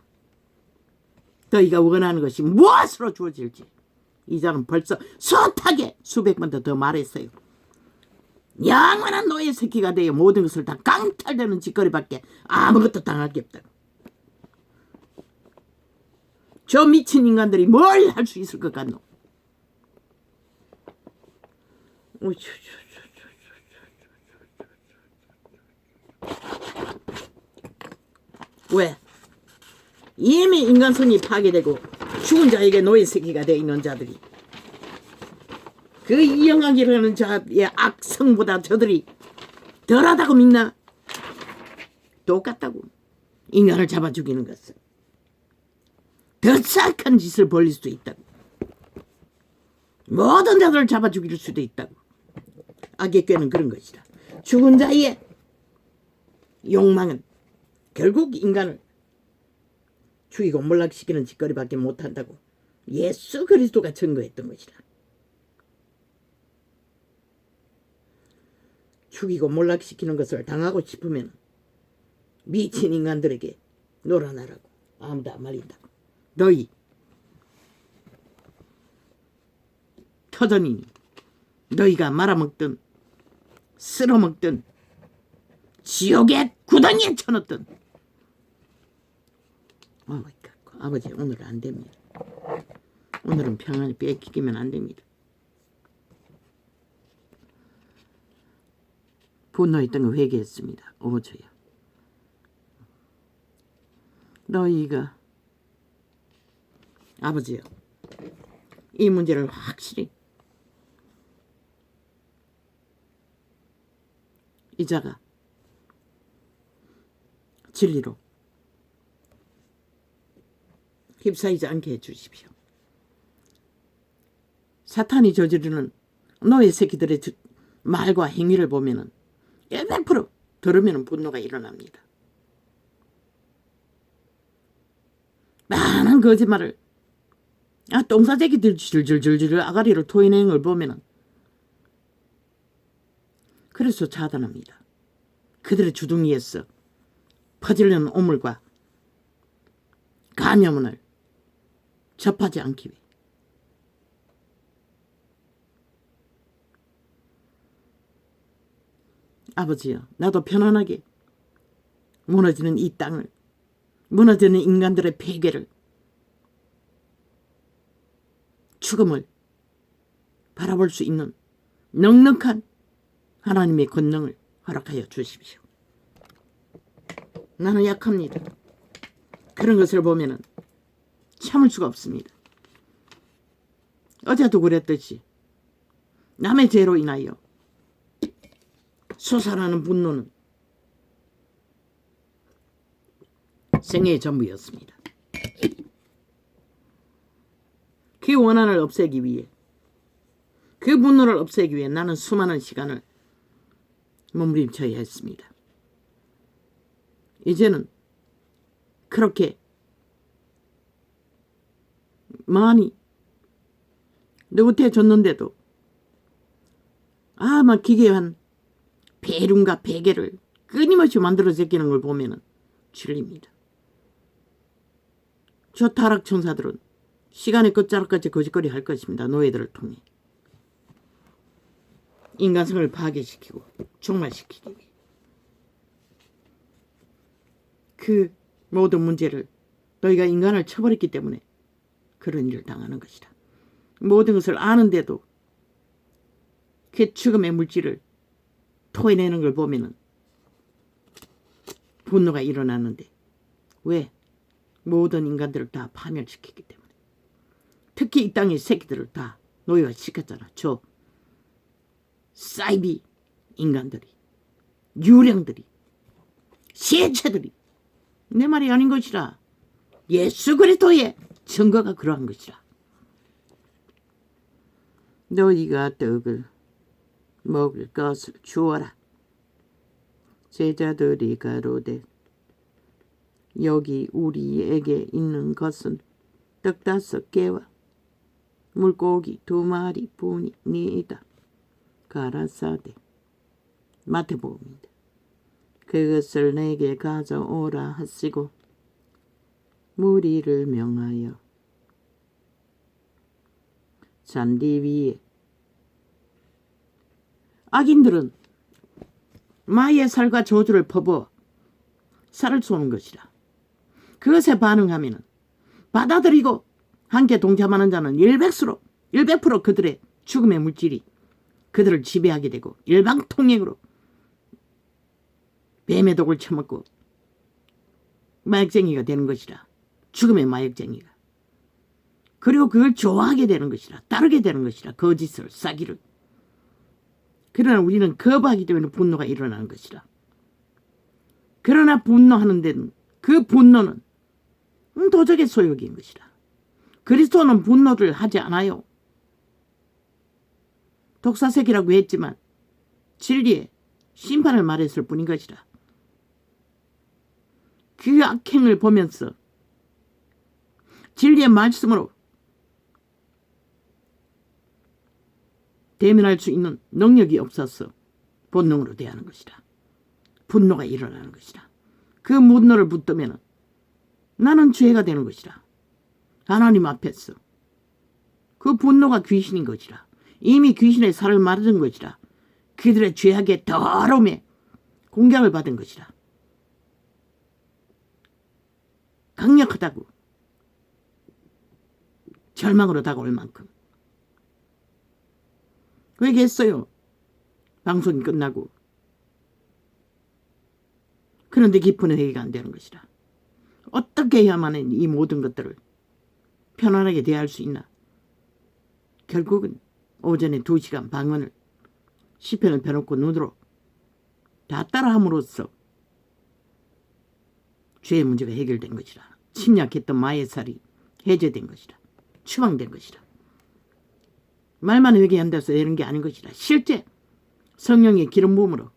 너희가 원하는 것이 무엇으로 주어질지 이자는 벌써 숱하게 수백 번 더 말했어요. 영원한 노예 새끼가 되어 모든 것을 다 강탈되는 짓거리밖에 아무것도 당할 게 없다. 저 미친 인간들이 뭘 할 수 있을 것 같노? 왜? 이미 인간성이 파괴되고 죽은 자에게 노예 새끼가 되어 있는 자들이 그 이영학이라는 자의 악성보다 저들이 덜하다고 믿나? 똑같다고. 인간을 잡아 죽이는 것은 더 사악한 짓을 벌릴 수도 있다고. 모든 자들을 잡아 죽일 수도 있다고. 악의 꾀는 그런 것이다. 죽은 자의 욕망은 결국 인간을 죽이고 몰락시키는 짓거리밖에 못한다고 예수 그리스도가 증거했던 것이다. 죽이고 몰락시키는 것을 당하고 싶으면 미친 인간들에게 놀아나라고. 아무도 안 말린다고. 너희 터전이니 너희가 말아먹든 쓸어먹든 지옥의 구덩이에 쳐넣든 아버지 오늘은 안 됩니다. 오늘은 평안히 뺏기면 안 됩니다. 분노했던 거 회개했습니다. 오저요. 너희가 아버지요. 이 문제를 확실히 이자가 진리로 휩싸이지 않게 해주십시오. 사탄이 저지르는 노예 새끼들의 말과 행위를 보면은 100% 들으면 분노가 일어납니다. 많은 거짓말을 똥싸재기들 줄줄줄줄 아가리를 토해내는 걸 보면은 그래서 차단합니다. 그들의 주둥이에서 퍼지는 오물과 간염을 접하지 않기 위해. 아버지여, 나도 편안하게 무너지는 이 땅을, 무너지는 인간들의 폐괴를, 죽음을 바라볼 수 있는 넉넉한 하나님의 권능을 허락하여 주십시오. 나는 약합니다. 그런 것을 보면은 참을 수가 없습니다. 어제도 그랬듯이 남의 죄로 인하여 솟아나는 분노는 생애의 전부였습니다. 그 원한을 없애기 위해, 그 분노를 없애기 위해 나는 수많은 시간을 몸부림쳐야 했습니다. 이제는 그렇게 많이 느긋해졌는데도 막 기괴한 배륜과 베개를 끊임없이 만들어 제끼는 걸 보면은 질립니다. 저 타락천사들은 시간의 끝자락까지 거짓거리 할 것입니다. 노예들을 통해 인간성을 파괴시키고 종말시키기 위해 그 모든 문제를 너희가 인간을 쳐버렸기 때문에 그런 일을 당하는 것이다. 모든 것을 아는데도 그 죽음의 물질을 토해내는 걸 보면은 분노가 일어나는데 왜? 모든 인간들을 다 파멸시켰기 때문에. 특히 이 땅의 새끼들을 다 노예화시켰잖아. 저 사이비 인간들이, 유령들이, 시체들이. 내 말이 아닌 것이라. 예수 그리스도의 증거가 그러한 것이라. 너희가 떡을 먹을 것을 주어라. 제자들이 가로되 여기 우리에게 있는 것은 떡 5개와 물고기 2마리 뿐이니이다. 가라사대. 마태복음입니다. 그것을 내게 가져오라 하시고 무리를 명하여 잔디 위에. 악인들은 마의 살과 저주를 퍼부어 살을 쏘는 것이라. 그것에 반응하면 받아들이고 함께 동참하는 자는 100% 그들의 죽음의 물질이 그들을 지배하게 되고 일방통행으로 뱀의 독을 처먹고 마약쟁이가 되는 것이라. 죽음의 마약쟁이가. 그리고 그걸 좋아하게 되는 것이라. 따르게 되는 것이라. 거짓을, 사기를. 그러나 우리는 거부하기 때문에 분노가 일어나는 것이라. 그러나 분노하는 데는 그 분노는 도적의 소욕인 것이라. 그리스도는 분노를 하지 않아요. 독사색이라고 했지만 진리의 심판을 말했을 뿐인 것이라. 그 악행을 보면서 진리의 말씀으로 대면할 수 있는 능력이 없어서 본능으로 대하는 것이라. 분노가 일어나는 것이라. 그 분노를 붙들면 나는 죄가 되는 것이라. 하나님 앞에서 그 분노가 귀신인 것이라. 이미 귀신의 살을 맞은 것이라. 그들의 죄악의 더러움에 공격을 받은 것이라. 강력하다고 절망으로 다가올 만큼. 회개했어요. 방송이 끝나고. 그런데 깊은 회개가 안 되는 것이라. 어떻게 해야만 이 모든 것들을 편안하게 대할 수 있나. 결국은 오전에 2시간 방언을 시편을 펴놓고 눈으로 다 따라함으로써 죄의 문제가 해결된 것이라. 침략했던 마의 살이 해제된 것이라. 추방된 것이라. 말만 회개한다서 되는 게 아닌 것이라. 실제 성령의 기름 부음으로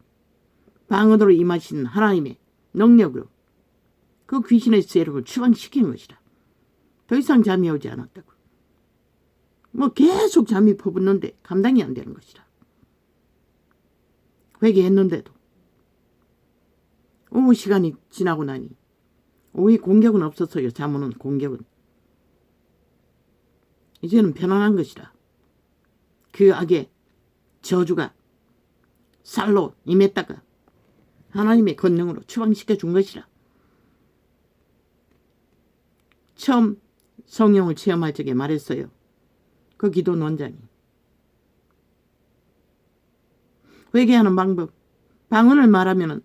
방언으로 임하신 하나님의 능력으로 그 귀신의 세력을 추방시킨 것이라. 더 이상 잠이 오지 않았다고. 계속 잠이 퍼붓는데 감당이 안 되는 것이라. 회개했는데도 오후 시간이 지나고 나니 오후에 공격은 없었어요. 잠 오는 공격은. 이제는 편안한 것이라. 그 악의 저주가 살로 임했다가 하나님의 권능으로 추방시켜 준 것이라. 처음 성령을 체험할 적에 말했어요. 그 기도 원장이. 회개하는 방법. 방언을 말하면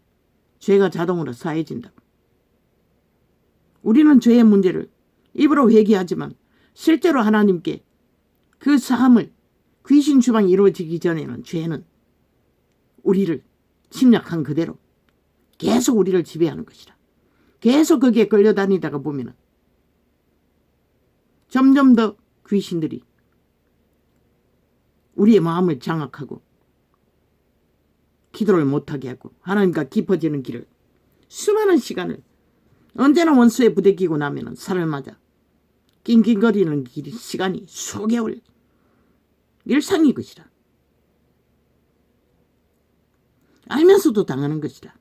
죄가 자동으로 사해진다고. 우리는 죄의 문제를 입으로 회개하지만 실제로 하나님께 그 사함을 귀신 추방이 이루어지기 전에는 죄는 우리를 침략한 그대로 계속 우리를 지배하는 것이라. 계속 거기에 끌려다니다가 보면 점점 더 귀신들이 우리의 마음을 장악하고 기도를 못하게 하고 하나님과 깊어지는 길을 수많은 시간을 언제나 원수에 부대끼고 나면 살을 맞아 낑낑거리는 길 시간이 수개월 일상이 것이라. 알면서도 당하는 것이라.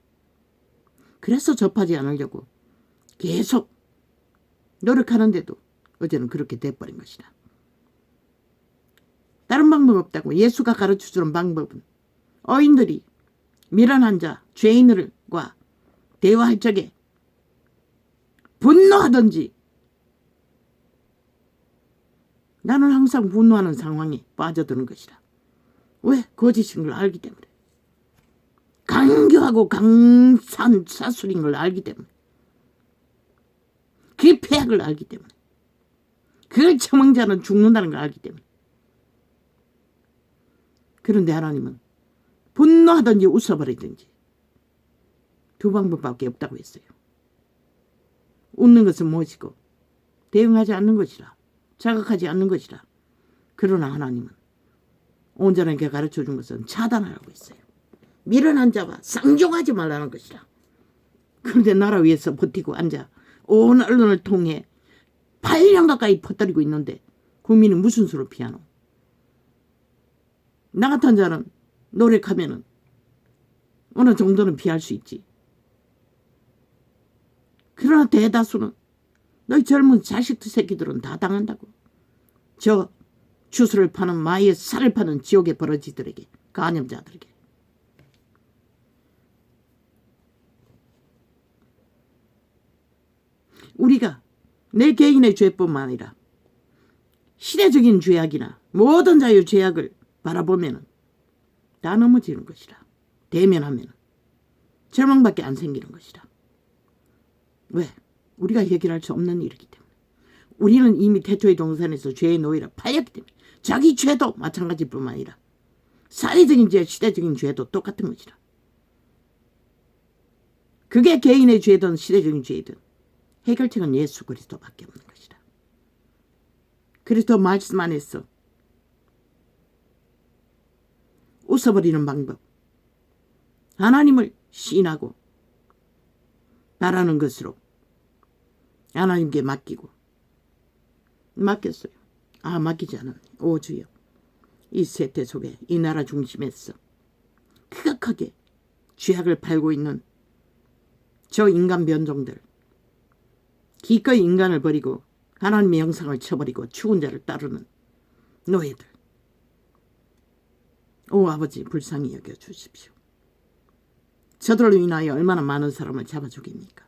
그래서 접하지 않으려고 계속 노력하는데도 어제는 그렇게 돼버린 것이라. 다른 방법 없다고. 예수가 가르쳐주는 방법은 어인들이 미련한 자, 죄인들과 대화할 적에 분노하든지 나는 항상 분노하는 상황에 빠져드는 것이다. 왜? 거짓인 걸 알기 때문에. 강교하고 강산 사술인 걸 알기 때문에. 그게 폐악을 알기 때문에. 그걸 처먹는 자는 죽는다는 걸 알기 때문에. 그런데 하나님은 분노하든지 웃어버리든지 두 방법밖에 없다고 했어요. 웃는 것은 무엇이고 대응하지 않는 것이라. 자각하지 않는 것이라. 그러나 하나님은 온전하게 가르쳐준 것은 차단하라고 했어요. 미련한 자와 상종하지 말라는 것이라. 그런데 나라 위에서 버티고 앉아 온 언론을 통해 8년 가까이 퍼뜨리고 있는데 국민은 무슨 수로 피하노? 나 같은 자는 노력하면은 어느 정도는 피할 수 있지. 그러나 대다수는 너희 젊은 자식 새끼들은 다 당한다고. 저 주술을 파는 마의 살을 파는 지옥의 버러지들에게, 간염자들에게. 우리가 내 개인의 죄뿐만 아니라 시대적인 죄악이나 모든 자의 죄악을 바라보면 다 넘어지는 것이라. 대면하면 절망밖에 안 생기는 것이라. 왜? 우리가 해결할 수 없는 일이기 때문에. 우리는 이미 태초의 동산에서 죄의 노예라 팔렸기 때문에. 자기 죄도 마찬가지일 뿐만 아니라 사회적인 죄, 시대적인 죄도 똑같은 것이라. 그게 개인의 죄든 시대적인 죄든 해결책은 예수 그리스도밖에 없는 것이라. 그리스도 말씀 안에서 웃어버리는 방법, 하나님을 시인하고 바라는 것으로 하나님께 맡기고. 맡겼어요. 맡기지 않았네. 오 주여, 이 세태 속에 이 나라 중심에서 크각하게 죄악을 팔고 있는 저 인간 변종들, 기꺼이 인간을 버리고 하나님의 형상을 쳐버리고 죽은 자를 따르는 노예들, 오 아버지 불쌍히 여겨주십시오. 저들로 인하여 얼마나 많은 사람을 잡아 죽입니까?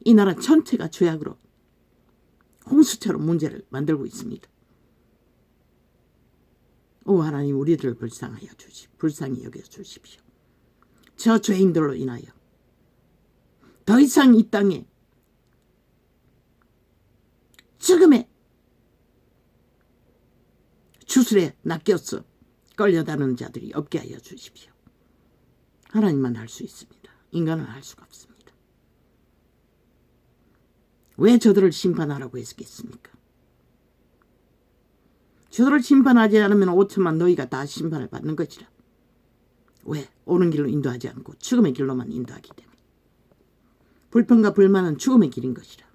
이 나라 전체가 죄악으로 홍수처럼 문제를 만들고 있습니다. 오 하나님, 우리들을 불쌍히 여겨주십시오. 저 죄인들로 인하여 더 이상 이 땅에 지금의 주술에 낚여서 끌려다니는 자들이 없게 하여 주십시오. 하나님만 할 수 있습니다. 인간은 할 수가 없습니다. 왜 저들을 심판하라고 했겠습니까? 저들을 심판하지 않으면 5천만 너희가 다 심판을 받는 것이라. 왜? 옳은 길로 인도하지 않고 죽음의 길로만 인도하기 때문에. 불평과 불만은 죽음의 길인 것이라.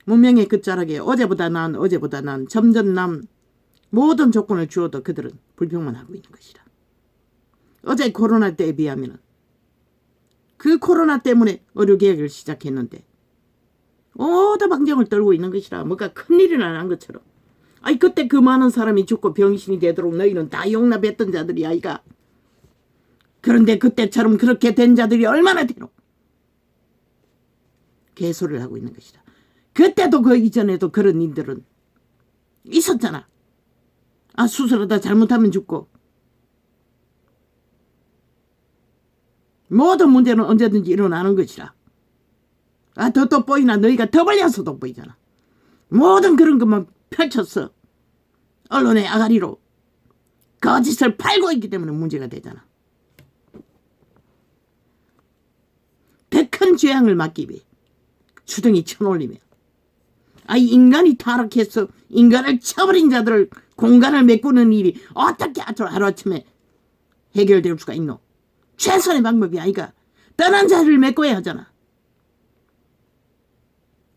문명의 끝자락에 어제보다 나은 점점 남 모든 조건을 주어도 그들은 불평만 하고 있는 것이라. 어제 코로나 때에 비하면 그 코로나 때문에 의료개혁을 시작했는데 모든 방정을 떨고 있는 것이라. 뭐가 큰일이 안 한 것처럼. 그때 그 많은 사람이 죽고 병신이 되도록 너희는 다 용납했던 자들이 아이가. 그런데 그때처럼 그렇게 된 자들이 얼마나 되노? 개소리를 하고 있는 것이라. 그때도 그 이전에도 그런 일들은 있었잖아. 수술하다 잘못하면 죽고. 모든 문제는 언제든지 일어나는 것이라. 더 돋보이나? 너희가 더 벌려서 돋보이잖아. 모든 그런 것만 펼쳤어. 언론의 아가리로 거짓을 팔고 있기 때문에 문제가 되잖아. 더 큰 죄악을 막기 위해 주둥이 쳐놀리며 인간이 타락해서 인간을 쳐버린 자들을 공간을 메꾸는 일이 어떻게 하루아침에 해결될 수가 있노? 최선의 방법이 아이가. 떠난 자를 메꿔야 하잖아.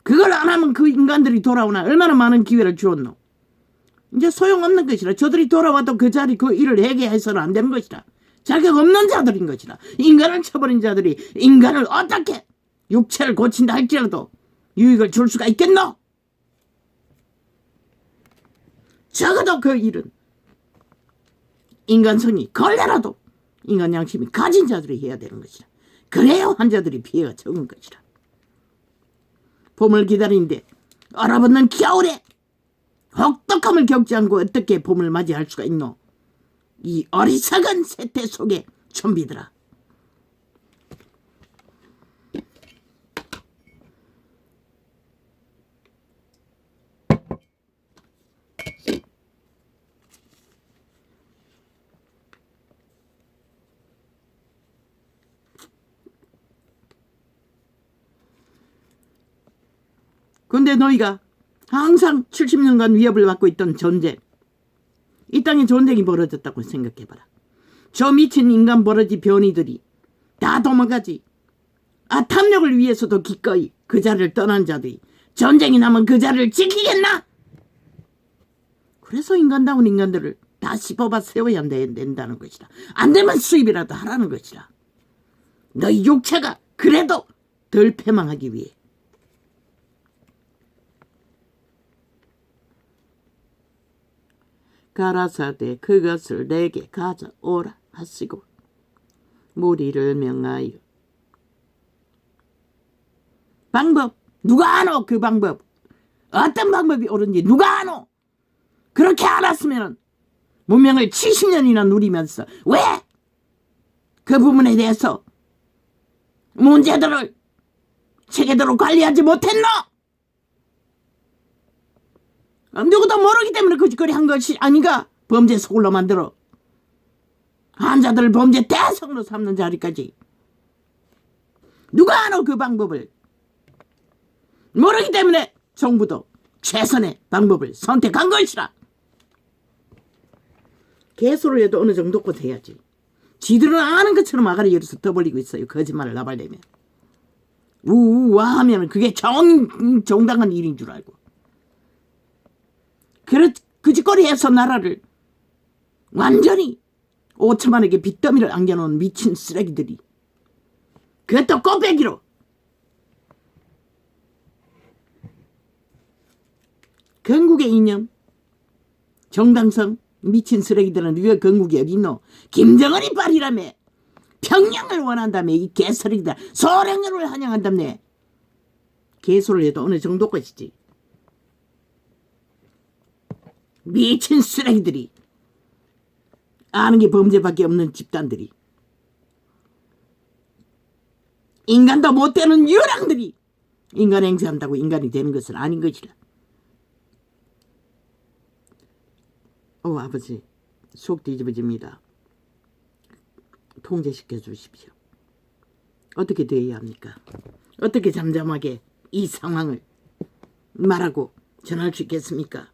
그걸 안 하면 그 인간들이 돌아오나 얼마나 많은 기회를 주었노? 이제 소용없는 것이라. 저들이 돌아와도 그 자리 그 일을 해결해서는 안 되는 것이라. 자격 없는 자들인 것이라. 인간을 쳐버린 자들이 인간을 어떻게 육체를 고친다 할지라도 유익을 줄 수가 있겠노? 적어도 그 일은 인간성이 걸려라도 인간 양심이 가진 자들이 해야 되는 것이라. 그래야 환자들이 피해가 적은 것이라. 봄을 기다리는데 얼어붙는 겨울에 혹독함을 겪지 않고 어떻게 봄을 맞이할 수가 있노? 이 어리석은 세태 속에 좀비들아. 근데 너희가 항상 70년간 위협을 받고 있던 전쟁, 이 땅에 전쟁이 벌어졌다고 생각해봐라. 저 미친 인간 버러지 변이들이 다 도망가지. 탐욕을 위해서도 기꺼이 그 자리를 떠난 자들이 전쟁이 나면 그 자리를 지키겠나? 그래서 인간다운 인간들을 다 씹어봐 세워야 된다는 것이다. 안 되면 수입이라도 하라는 것이다. 너희 육체가 그래도 덜 패망하기 위해. 가라사대 그것을 내게 가져오라 하시고 무리를 명하여. 방법 누가 아노? 그 방법 어떤 방법이 옳은지 누가 아노? 그렇게 알았으면 문명을 70년이나 누리면서 왜 그 부분에 대해서 문제들을 체계대로 관리하지 못했노? 누구도 모르기 때문에 그 짓거리 한 것이 아니가. 범죄 소굴로 만들어 환자들을 범죄 대상으로 삼는 자리까지. 누가 아노 그 방법을? 모르기 때문에 정부도 최선의 방법을 선택한 것이라. 개소를 해도 어느 정도껏 해야지. 지들은 아는 것처럼 아가리 열어서 떠벌리고 있어요. 거짓말을 나발내면. 우와 하면 그게 정당한 일인 줄 알고. 그 짓거리에서 나라를 완전히 5천만에게 빚더미를 안겨놓은 미친 쓰레기들이, 그것도 꼴빼기로. 건국의 이념, 정당성, 미친 쓰레기들은 왜 건국이 어딨노? 김정은이 빨이라며. 평양을 원한다며. 이 개쓰레기들. 소련을 환영한다며. 개소를 해도 어느 정도 것이지. 미친 쓰레기들이, 아는 게 범죄밖에 없는 집단들이, 인간도 못 되는 유랑들이 인간 행세한다고 인간이 되는 것은 아닌 것이라. 아버지 속 뒤집어집니다. 통제시켜 주십시오. 어떻게 되어야 합니까? 어떻게 잠잠하게 이 상황을 말하고 전할 수 있겠습니까?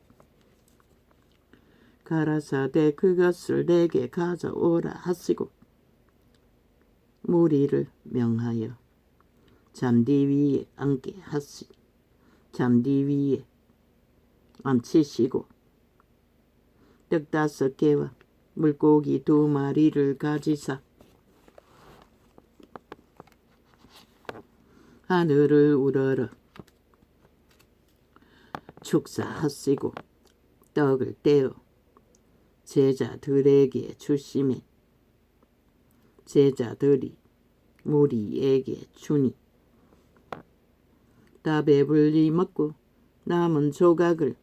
가라사대 그것을 내게 가져오라 하시고 무리를 명하여 잔디 위에 앉게 하시. 잔디 위에 앉히시고 떡 5개와 물고기 2마리를 가지사 하늘을 우러러 축사하시고 떡을 떼어 제자들에게 주시매 제자들이 무리에게 주니 다 배불리 먹고 남은 조각을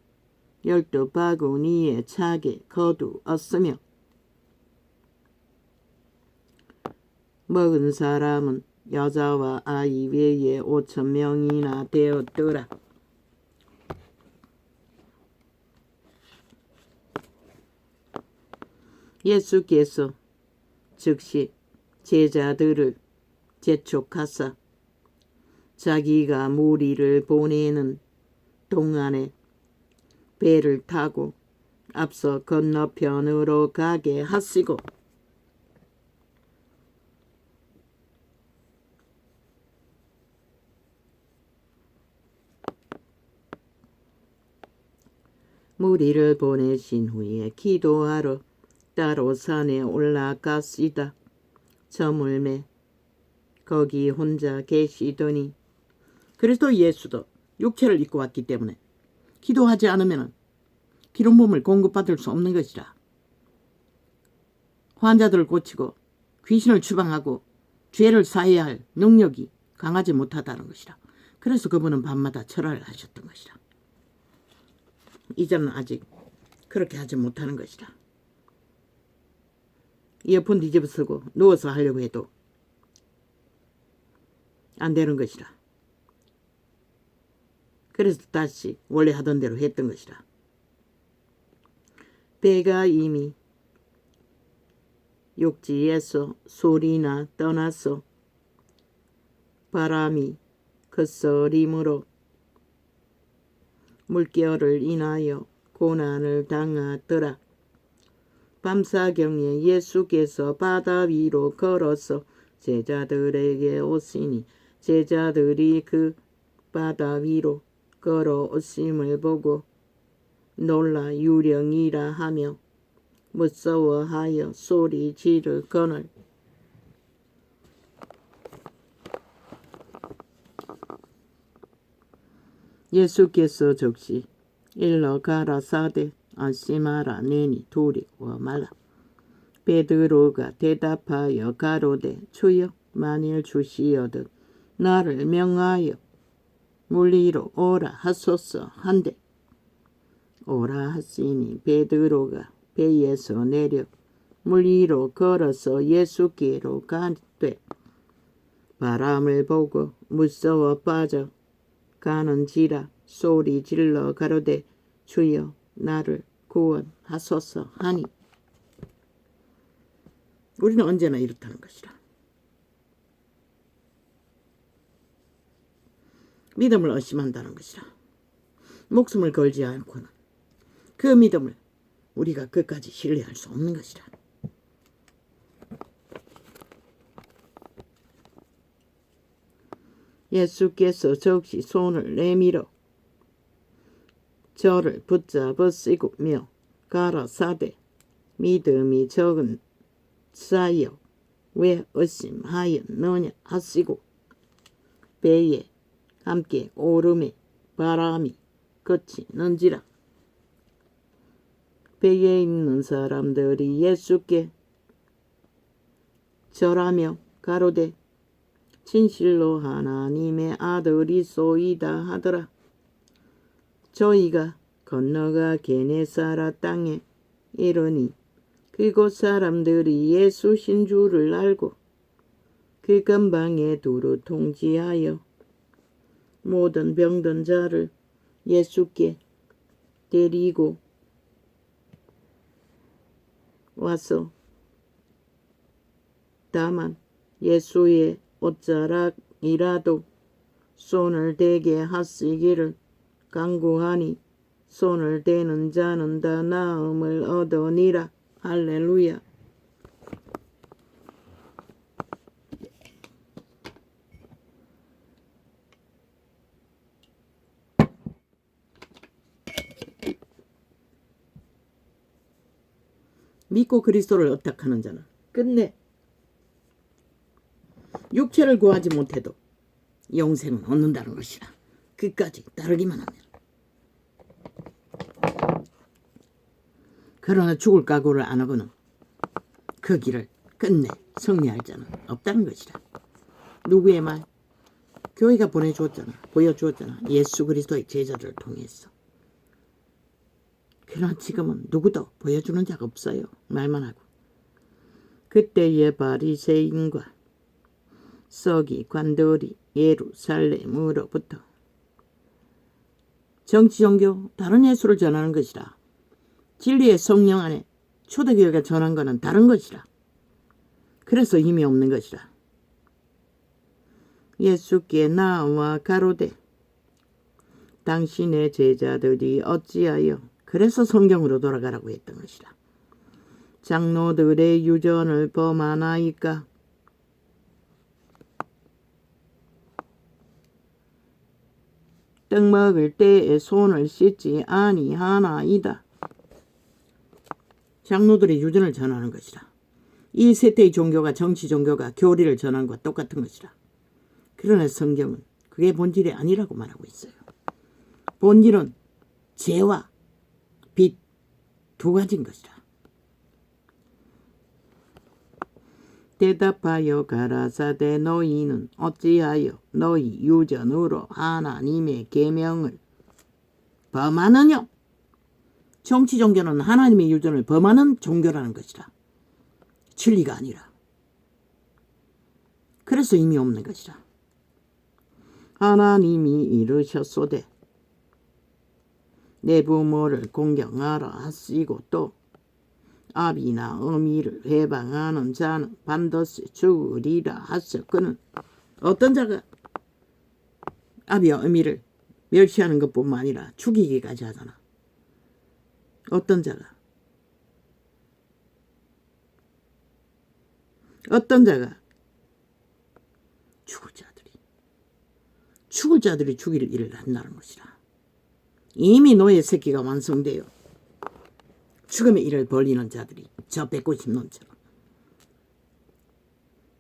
12바구니에 차게 거두었으며 먹은 사람은 여자와 아이 외에 5,000명이나 되었더라. 예수께서 즉시 제자들을 재촉하사 자기가 무리를 보내는 동안에 배를 타고 앞서 건너편으로 가게 하시고 무리를 보내신 후에 기도하러 따로 산에 올라가시다. 저물매 거기 혼자 계시더니, 그리스도 예수도 육체를 입고 왔기 때문에 기도하지 않으면 기름부음을 공급받을 수 없는 것이라. 환자들을 고치고 귀신을 추방하고 죄를 사해야 할 능력이 강하지 못하다는 것이라. 그래서 그분은 밤마다 철화를 하셨던 것이라. 이제는 아직 그렇게 하지 못하는 것이라. 이어폰 뒤집어 쓰고 누워서 하려고 해도 안 되는 것이라. 그래서 다시 원래 하던 대로 했던 것이라. 배가 이미 육지에서 소리나 떠나서 바람이 거스림으로 물결을 인하여 고난을 당하더라. 밤사경에 예수께서 바다 위로 걸어서 제자들에게 오시니 제자들이 그 바다 위로 걸어오심을 보고 놀라 유령이라 하며 무서워하여 소리 지르거늘 예수께서 즉시 일러 가라사대 안심하라 내니 두려워 말라. 베드로가 대답하여 가로되 주여 만일 주시어든 나를 명하여 물 위로 오라 하소서 한데 오라 하시니 베드로가 배에서 내려 물 위로 걸어서 예수께로 가되 바람을 보고 무서워 빠져 가는지라 소리 질러 가로되 주여 나를 구원하소서 하니 우리는 언제나 이렇다는 것이라. 믿음을 의심한다는 것이라. 목숨을 걸지 않고는 그 믿음을 우리가 끝까지 신뢰할 수 없는 것이라. 예수께서 즉시 손을 내밀어 저를 붙잡으시고며 가라사대 믿음이 적은 자여 왜 의심하였느냐 하시고 배에 함께 오름에 바람이 그치는지라. 배에 있는 사람들이 예수께 절하며 가로되 진실로 하나님의 아들이소이다 하더라. 저희가 건너가 게네사라 땅에 이르니 그곳 사람들이 예수신 줄을 알고 그 근방에 두루 통지하여 모든 병든 자를 예수께 데리고 와서 다만 예수의 옷자락이라도 손을 대게 하시기를 간구하니 손을 대는 자는 다 나음을 얻으니라. 할렐루야. 믿고 그리스도를 의탁하는 자는 끝내 육체를 구하지 못해도 영생은 얻는다는 것이라. 끝까지 따르기만 하면. 그러나 죽을 각오를 안 하고는 그 길을 끝내 승리할 자는 없다는 것이라. 누구의 말? 교회가 보내주었잖아. 보여주었잖아. 예수 그리스도의 제자들을 통해서. 그러나 지금은 누구도 보여주는 자가 없어요. 말만 하고. 그때의 바리새인과 서기관들이 예루살렘으로부터 정치 종교 다른 예수를 전하는 것이라. 진리의 성령 안에 초대교회가 전한 것은 다른 것이라. 그래서 힘이 없는 것이라. 예수께 나와 가로되 당신의 제자들이 어찌하여 그래서 성경으로 돌아가라고 했던 것이라. 장로들의 유전을 범하나이까 떡 먹을 때에 손을 씻지 아니하나이다. 장로들의 유전을 전하는 것이라. 이 세대의 종교가 정치 종교가 교리를 전하는 것과 똑같은 것이라. 그러나 성경은 그게 본질이 아니라고 말하고 있어요. 본질은 죄와 빛 두 가지인 것이라. 대답하여 가라사대 너희는 어찌하여 너희 유전으로 하나님의 계명을 범하느냐? 정치 종교는 하나님의 유전을 범하는 종교라는 것이라. 진리가 아니라. 그래서 의미 없는 것이라. 하나님이 이르셨소되 내 부모를 공경하라 하시고 또 아비나 어미를 회방하는 자는 반드시 죽으리라 하셨거늘. 어떤 자가 아비와 어미를 멸시하는 것뿐만 아니라 죽이기까지 하잖아. 어떤 자가 죽을 자들이 죽일 일을 한다는 것이라. 이미 노예 새끼가 완성되어 죽음의 일을 벌이는 자들이 저 190놈처럼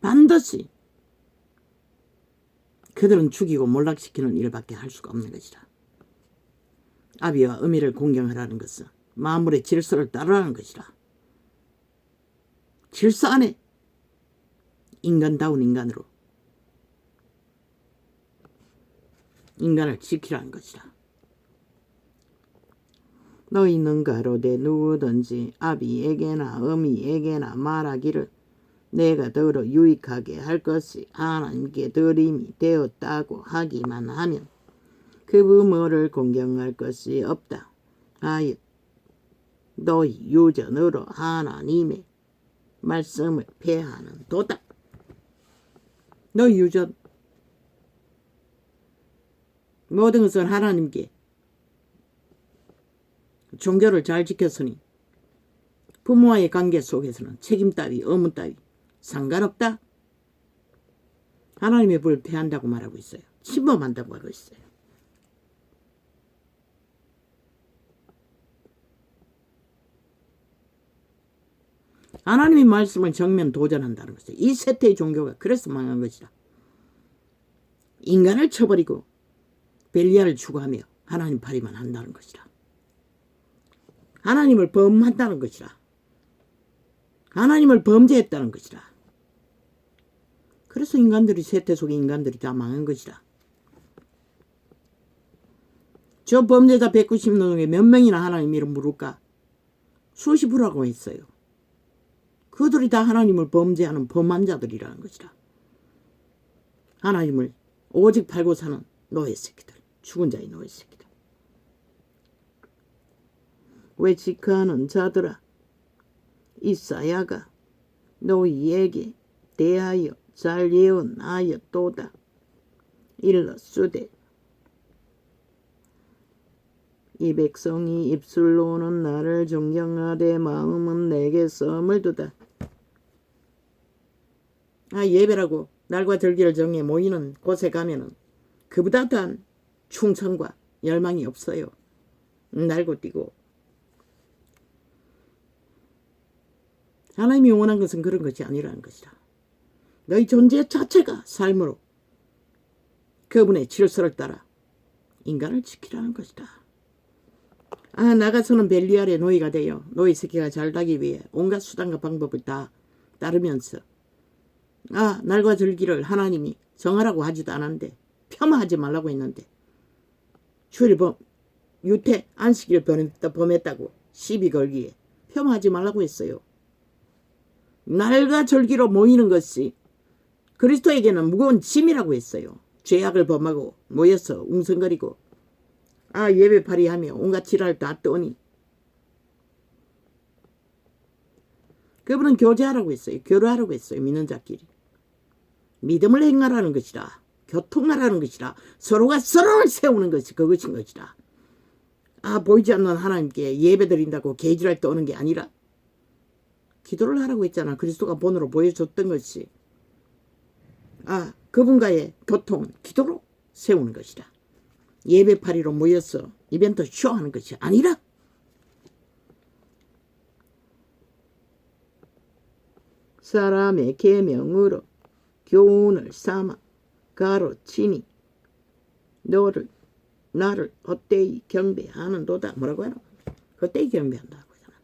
반드시 그들은 죽이고 몰락시키는 일밖에 할 수가 없는 것이라. 아비와 어미를 공경하라는 것은 만물의 질서를 따르라는 것이라. 질서 안에 인간다운 인간으로 인간을 지키라는 것이라. 너희는 가로되 누구든지 아비에게나 어미에게나 말하기를 내가 더러 유익하게 할 것이 하나님께 드림이 되었다고 하기만 하면 그 부모를 공경할 것이 없다 하여 너희 유전으로 하나님의 말씀을 폐하는 도다. 너희 유전 모든 것은 하나님께 종교를 잘 지켰으니 부모와의 관계 속에서는 책임 따위 의무 따위 상관없다. 하나님의 불을 폐한다고 말하고 있어요. 침범한다고 하고 있어요. 하나님의 말씀을 정면 도전한다는 것이에요. 이 세태의 종교가 그래서 망한 것이다. 인간을 쳐버리고 벨리알을 추구하며 하나님 파리만 한다는 것이다. 하나님을 범한다는 것이다. 하나님을 범죄했다는 것이다. 그래서 인간들이 세태 속의 인간들이 다 망한 것이다. 저 범죄자 190명 중에 몇 명이나 하나님 이름 부를까? 수십 부라고 했어요. 그들이 다 하나님을 범죄하는 범한 자들이라는 것이다. 하나님을 오직 팔고 사는 노예 새끼들, 죽은 자의 노예 새끼들. 외식하는 자들아, 이사야가 너희에게 대하여 잘 예언하였도다. 일러쓰되 이 백성이 입술로는 나를 존경하되 마음은 내게 썸을 두다. 예배라고 날과 절기를 정해 모이는 곳에 가면은 그보다 더한 충성과 열망이 없어요. 날고 뛰고. 하나님이 원한 것은 그런 것이 아니라는 것이다. 너희 존재 자체가 삶으로 그분의 질서를 따라 인간을 지키라는 것이다. 나가서는 벨리알의 노예가 되어 노예 새끼가 잘 나기 위해 온갖 수단과 방법을 다 따르면서 날과 절기를 하나님이 정하라고 하지도 않았는데 폄하하지 말라고 했는데 주일 유태 안식일을 범했다고 시비 걸기에 폄하하지 말라고 했어요. 날과 절기로 모이는 것이 그리스도에게는 무거운 짐이라고 했어요. 죄악을 범하고 모여서 웅성거리고 예배파리하며 온갖 지랄을 다 떠니 그분은 교제하라고 했어요. 교류하라고 했어요. 믿는 자끼리. 믿음을 행하라는 것이라. 교통하라는 것이라. 서로가 서로를 세우는 것이 그것인 것이라. 보이지 않는 하나님께 예배드린다고 개지랄 떠는 게 아니라 기도를 하라고 했잖아. 그리스도가 본으로 보여줬던 것이 그분과의 교통은 기도로 세우는 것이다. 예배파리로 모여서 이벤트 쇼하는 것이 아니라 사람의 계명으로 교훈을 삼아 가로치니 나를 헛되이 경배하는도다. 뭐라고 하노? 헛되이 경배한다고 하잖아.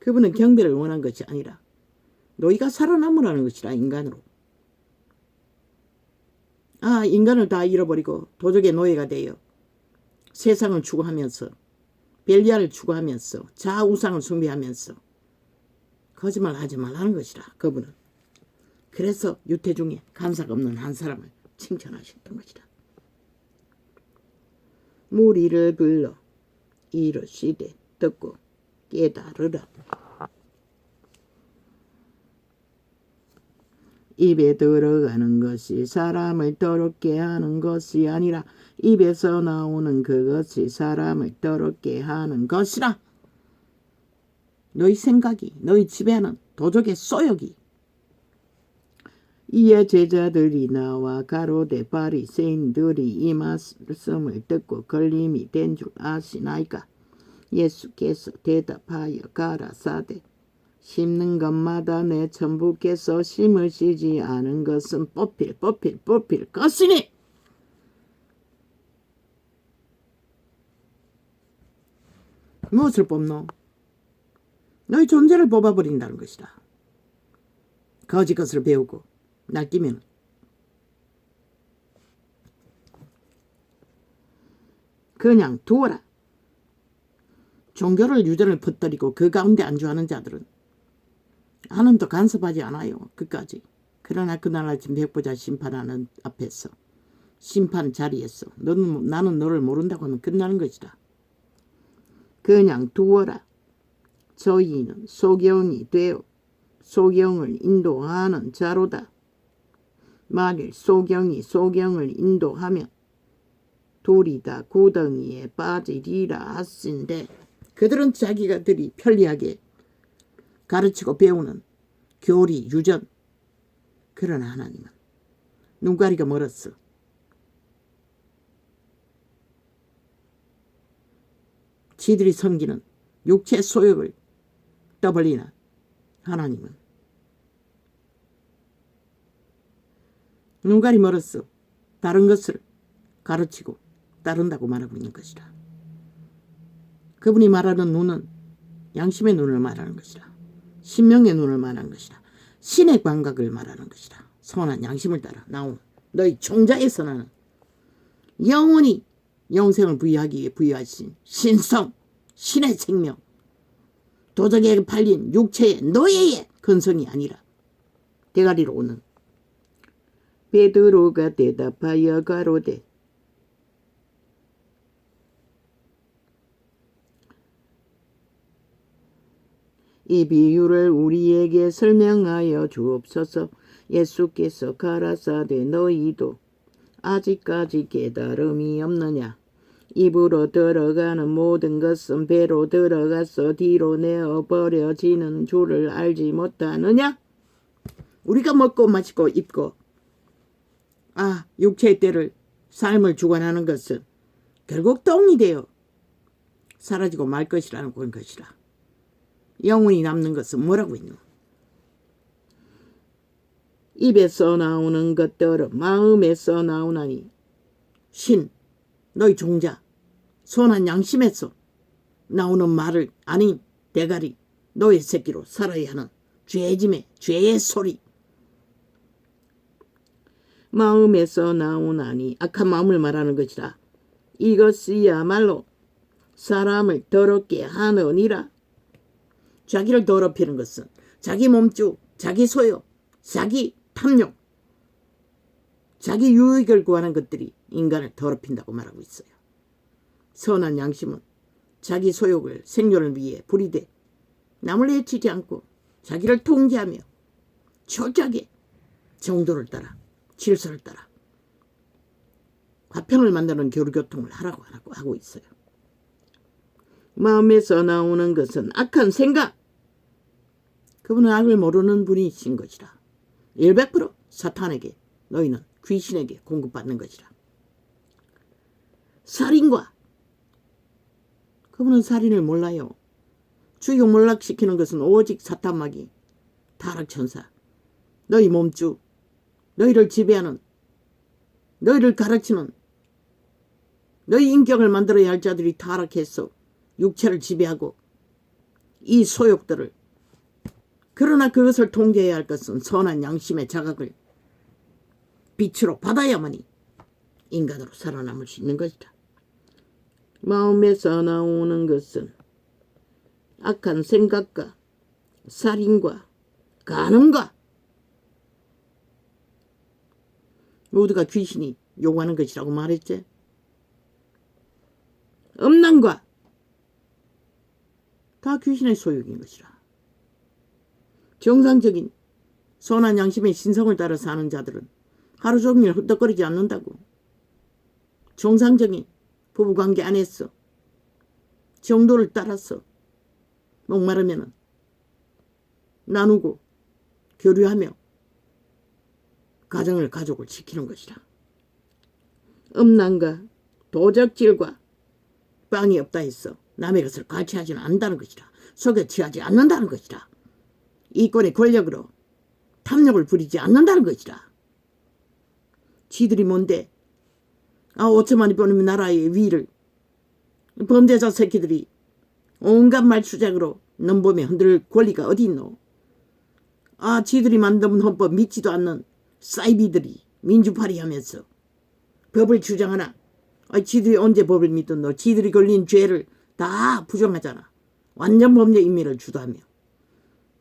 그분은 경배를 원한 것이 아니라 너희가 살아남으라는 것이라. 인간으로. 인간을 다 잃어버리고 도적의 노예가 되어 세상을 추구하면서 벨리알을 추구하면서 자우상을 숭배하면서 거짓말 하지 말라는 것이라. 그분은. 그래서 유태중에 간사가 없는 한 사람을 칭찬하셨던 것이다. 무리를 불러 이르시되 듣고 깨달으라. 입에 들어가는 것이 사람을 더럽게 하는 것이 아니라 입에서 나오는 그것이 사람을 더럽게 하는 것이라. 너희 생각이, 너희 지배하는 도적의 쏘역이. 이에 제자들이 나와 가로되 바리새인들이 이 말씀을 듣고 걸림이 된 줄 아시나이까? 예수께서 대답하여 가라사대 심는 것마다 내 천부께서 심으시지 않은 것은 뽑힐 것이니 무엇을 뽑노? 너희 존재를 뽑아버린다는 것이다. 거짓 것을 배우고 낚이면 그냥 두어라. 종교를 유전을 퍼뜨리고 그 가운데 안주하는 자들은 하나님도 간섭하지 않아요. 끝까지. 그러나 그날 아침 백보자 심판하는 앞에서 심판 자리에서 나는 너를 모른다고 하면 끝나는 것이다. 그냥 두어라. 저희는 소경이 되어 소경을 인도하는 자로다. 만일 소경이 소경을 인도하면 둘이 다 구덩이에 빠지리라 하신데 그들은 자기가들이 편리하게 가르치고 배우는 교리, 유전. 그러나 하나님은 눈가리가 멀었어. 지들이 섬기는 육체 소욕을 떠벌리는 하나님은 눈가리 멀었어. 다른 것을 가르치고 따른다고 말하고 있는 것이다. 그분이 말하는 눈은 양심의 눈을 말하는 것이다. 신명의 눈을 말하는 것이다. 신의 감각을 말하는 것이다. 선한 양심을 따라 나온 너희 종자에서 나는 영원히 영생을 부여하기 위해 부여하신 신성, 신의 생명, 도적에게 팔린 육체의 노예의 근성이 아니라 대가리로 오는. 베드로가 대답하여 가로되 이 비유를 우리에게 설명하여 주옵소서. 예수께서 가라사대 너희도 아직까지 깨달음이 없느냐? 입으로 들어가는 모든 것은 배로 들어가서 뒤로 내어버려지는 줄을 알지 못하느냐? 우리가 먹고 마시고 입고 육체의 때를 삶을 주관하는 것은 결국 똥이 되어 사라지고 말 것이라는 그런 것이라. 영원히 남는 것은 뭐라고 있노? 입에서 나오는 것들은 마음에서 나오나니 신, 너희 종자, 선한 양심에서 나오는 말을 아닌 대가리, 너의 새끼로 살아야 하는 죄의 소리. 마음에서 나오나니 악한 마음을 말하는 것이라. 이것이야말로 사람을 더럽게 하느니라. 자기를 더럽히는 것은 자기 몸주, 자기 소유, 자기 탐욕, 자기 유익을 구하는 것들이 인간을 더럽힌다고 말하고 있어요. 선한 양심은 자기 소욕을 생존을 위해 부리되 남을 해치지 않고 자기를 통제하며 철저하게 정도를 따라 질서를 따라 화평을 만드는 교류교통을 하라고 하고 있어요. 마음에서 나오는 것은 악한 생각. 그분은 악을 모르는 분이신 것이라. 100% 사탄에게, 너희는 귀신에게 공급받는 것이라. 살인과, 그분은 살인을 몰라요. 죽이고 몰락시키는 것은 오직 사탄마귀, 타락천사, 너희 몸주, 너희를 지배하는, 너희를 가르치는, 너희 인격을 만들어야 할 자들이 타락해서 육체를 지배하고 이 소욕들을, 그러나 그것을 통제해야 할 것은 선한 양심의 자각을 빛으로 받아야만이 인간으로 살아남을 수 있는 것이다. 마음에서 나오는 것은 악한 생각과 살인과 간음과 모두가 귀신이 요구하는 것이라고 말했지. 음란과 다 귀신의 소유인 것이라. 정상적인 선한 양심의 신성을 따라 사는 자들은 하루 종일 헐떡거리지 않는다고. 정상적인 부부관계 안에서 정도를 따라서 목마르면 나누고 교류하며 가족을 지키는 것이라. 음란과 도적질과 빵이 없다 해서 남의 것을 과시하지는 않는다는 것이라. 속에 취하지 않는다는 것이라. 이권의 권력으로 탐욕을 부리지 않는다는 것이라. 지들이 뭔데 5천만이 버는 나라의 위를 범죄자 새끼들이 온갖 말수작으로 넘보며 흔들 권리가 어디 있노. 지들이 만든 헌법 믿지도 않는 사이비들이 민주파리 하면서 법을 주장하나. 지들이 언제 법을 믿었노. 지들이 걸린 죄를 다 부정하잖아. 완전 범죄 인멸을 주도하며.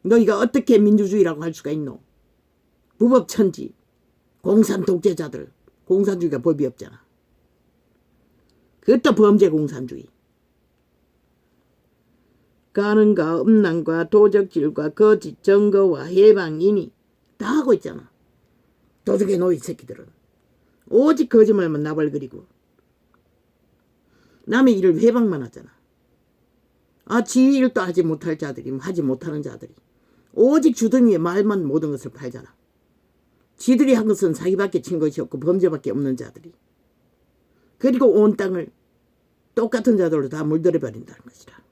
너희가 어떻게 민주주의라고 할 수가 있노. 무법천지 공산 독재자들. 공산주의가 법이 없잖아. 그것도 범죄 공산주의. 간음과 음란과 도적질과 거짓 증거와 해방인이 다 하고 있잖아. 도둑의 노이 새끼들은 오직 거짓말만 나발거리고 남의 일을 회방만 하잖아. 지 일도 하지 못할 자들이, 하지 못하는 자들이 오직 주둥이에 말만 모든 것을 팔잖아. 지들이 한 것은 사기밖에 친 것이 없고 범죄밖에 없는 자들이. 그리고 온 땅을 똑같은 자들로 다 물들여버린다는 것이다.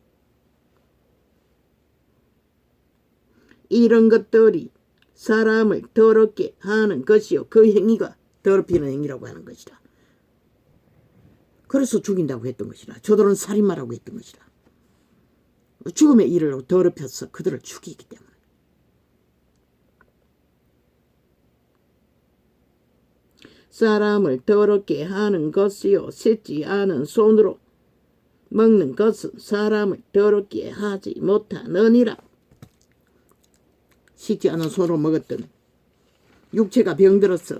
이런 것들이 사람을 더럽게 하는 것이요. 그 행위가 더럽히는 행위라고 하는 것이다. 그래서 죽인다고 했던 것이다. 저들은 살인마라고 했던 것이다. 죽음의 일을 더럽혀서 그들을 죽이기 때문에. 사람을 더럽게 하는 것이요. 씻지 않은 손으로 먹는 것은 사람을 더럽게 하지 못하느니라. 씻지 않은 손으로 먹었던 육체가 병들어서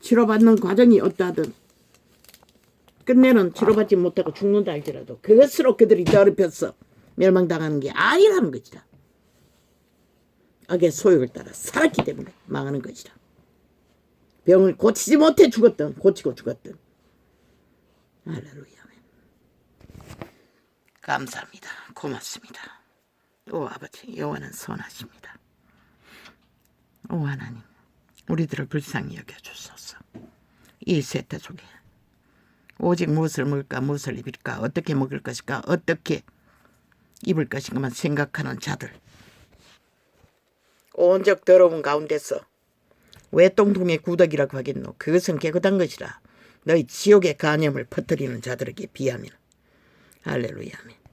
치료받는 과정이 어떠하든 끝내는 치료받지 못하고 죽는다 할지라도 그것으로 그들이 더럽혀서 멸망당하는 게 아니라는 것이다. 악의 소욕을 따라 살았기 때문에 망하는 것이다. 병을 고치지 못해 죽었든 고치고 죽었든. 할렐루야. 감사합니다. 고맙습니다. 오 아버지, 여호와는 선하십니다. 오 하나님, 우리들을 불쌍히 여겨주소서. 이 세태 속에 오직 무엇을 먹을까, 무엇을 입을까, 어떻게 먹을 것일까, 어떻게 입을 것인가만 생각하는 자들, 온적 더러운 가운데서 왜 똥통의 구덕이라고 하겠노. 그것은 깨끗한 것이라. 너희 지옥의 간염을 퍼뜨리는 자들에게 비하면. 할렐루야. 아멘.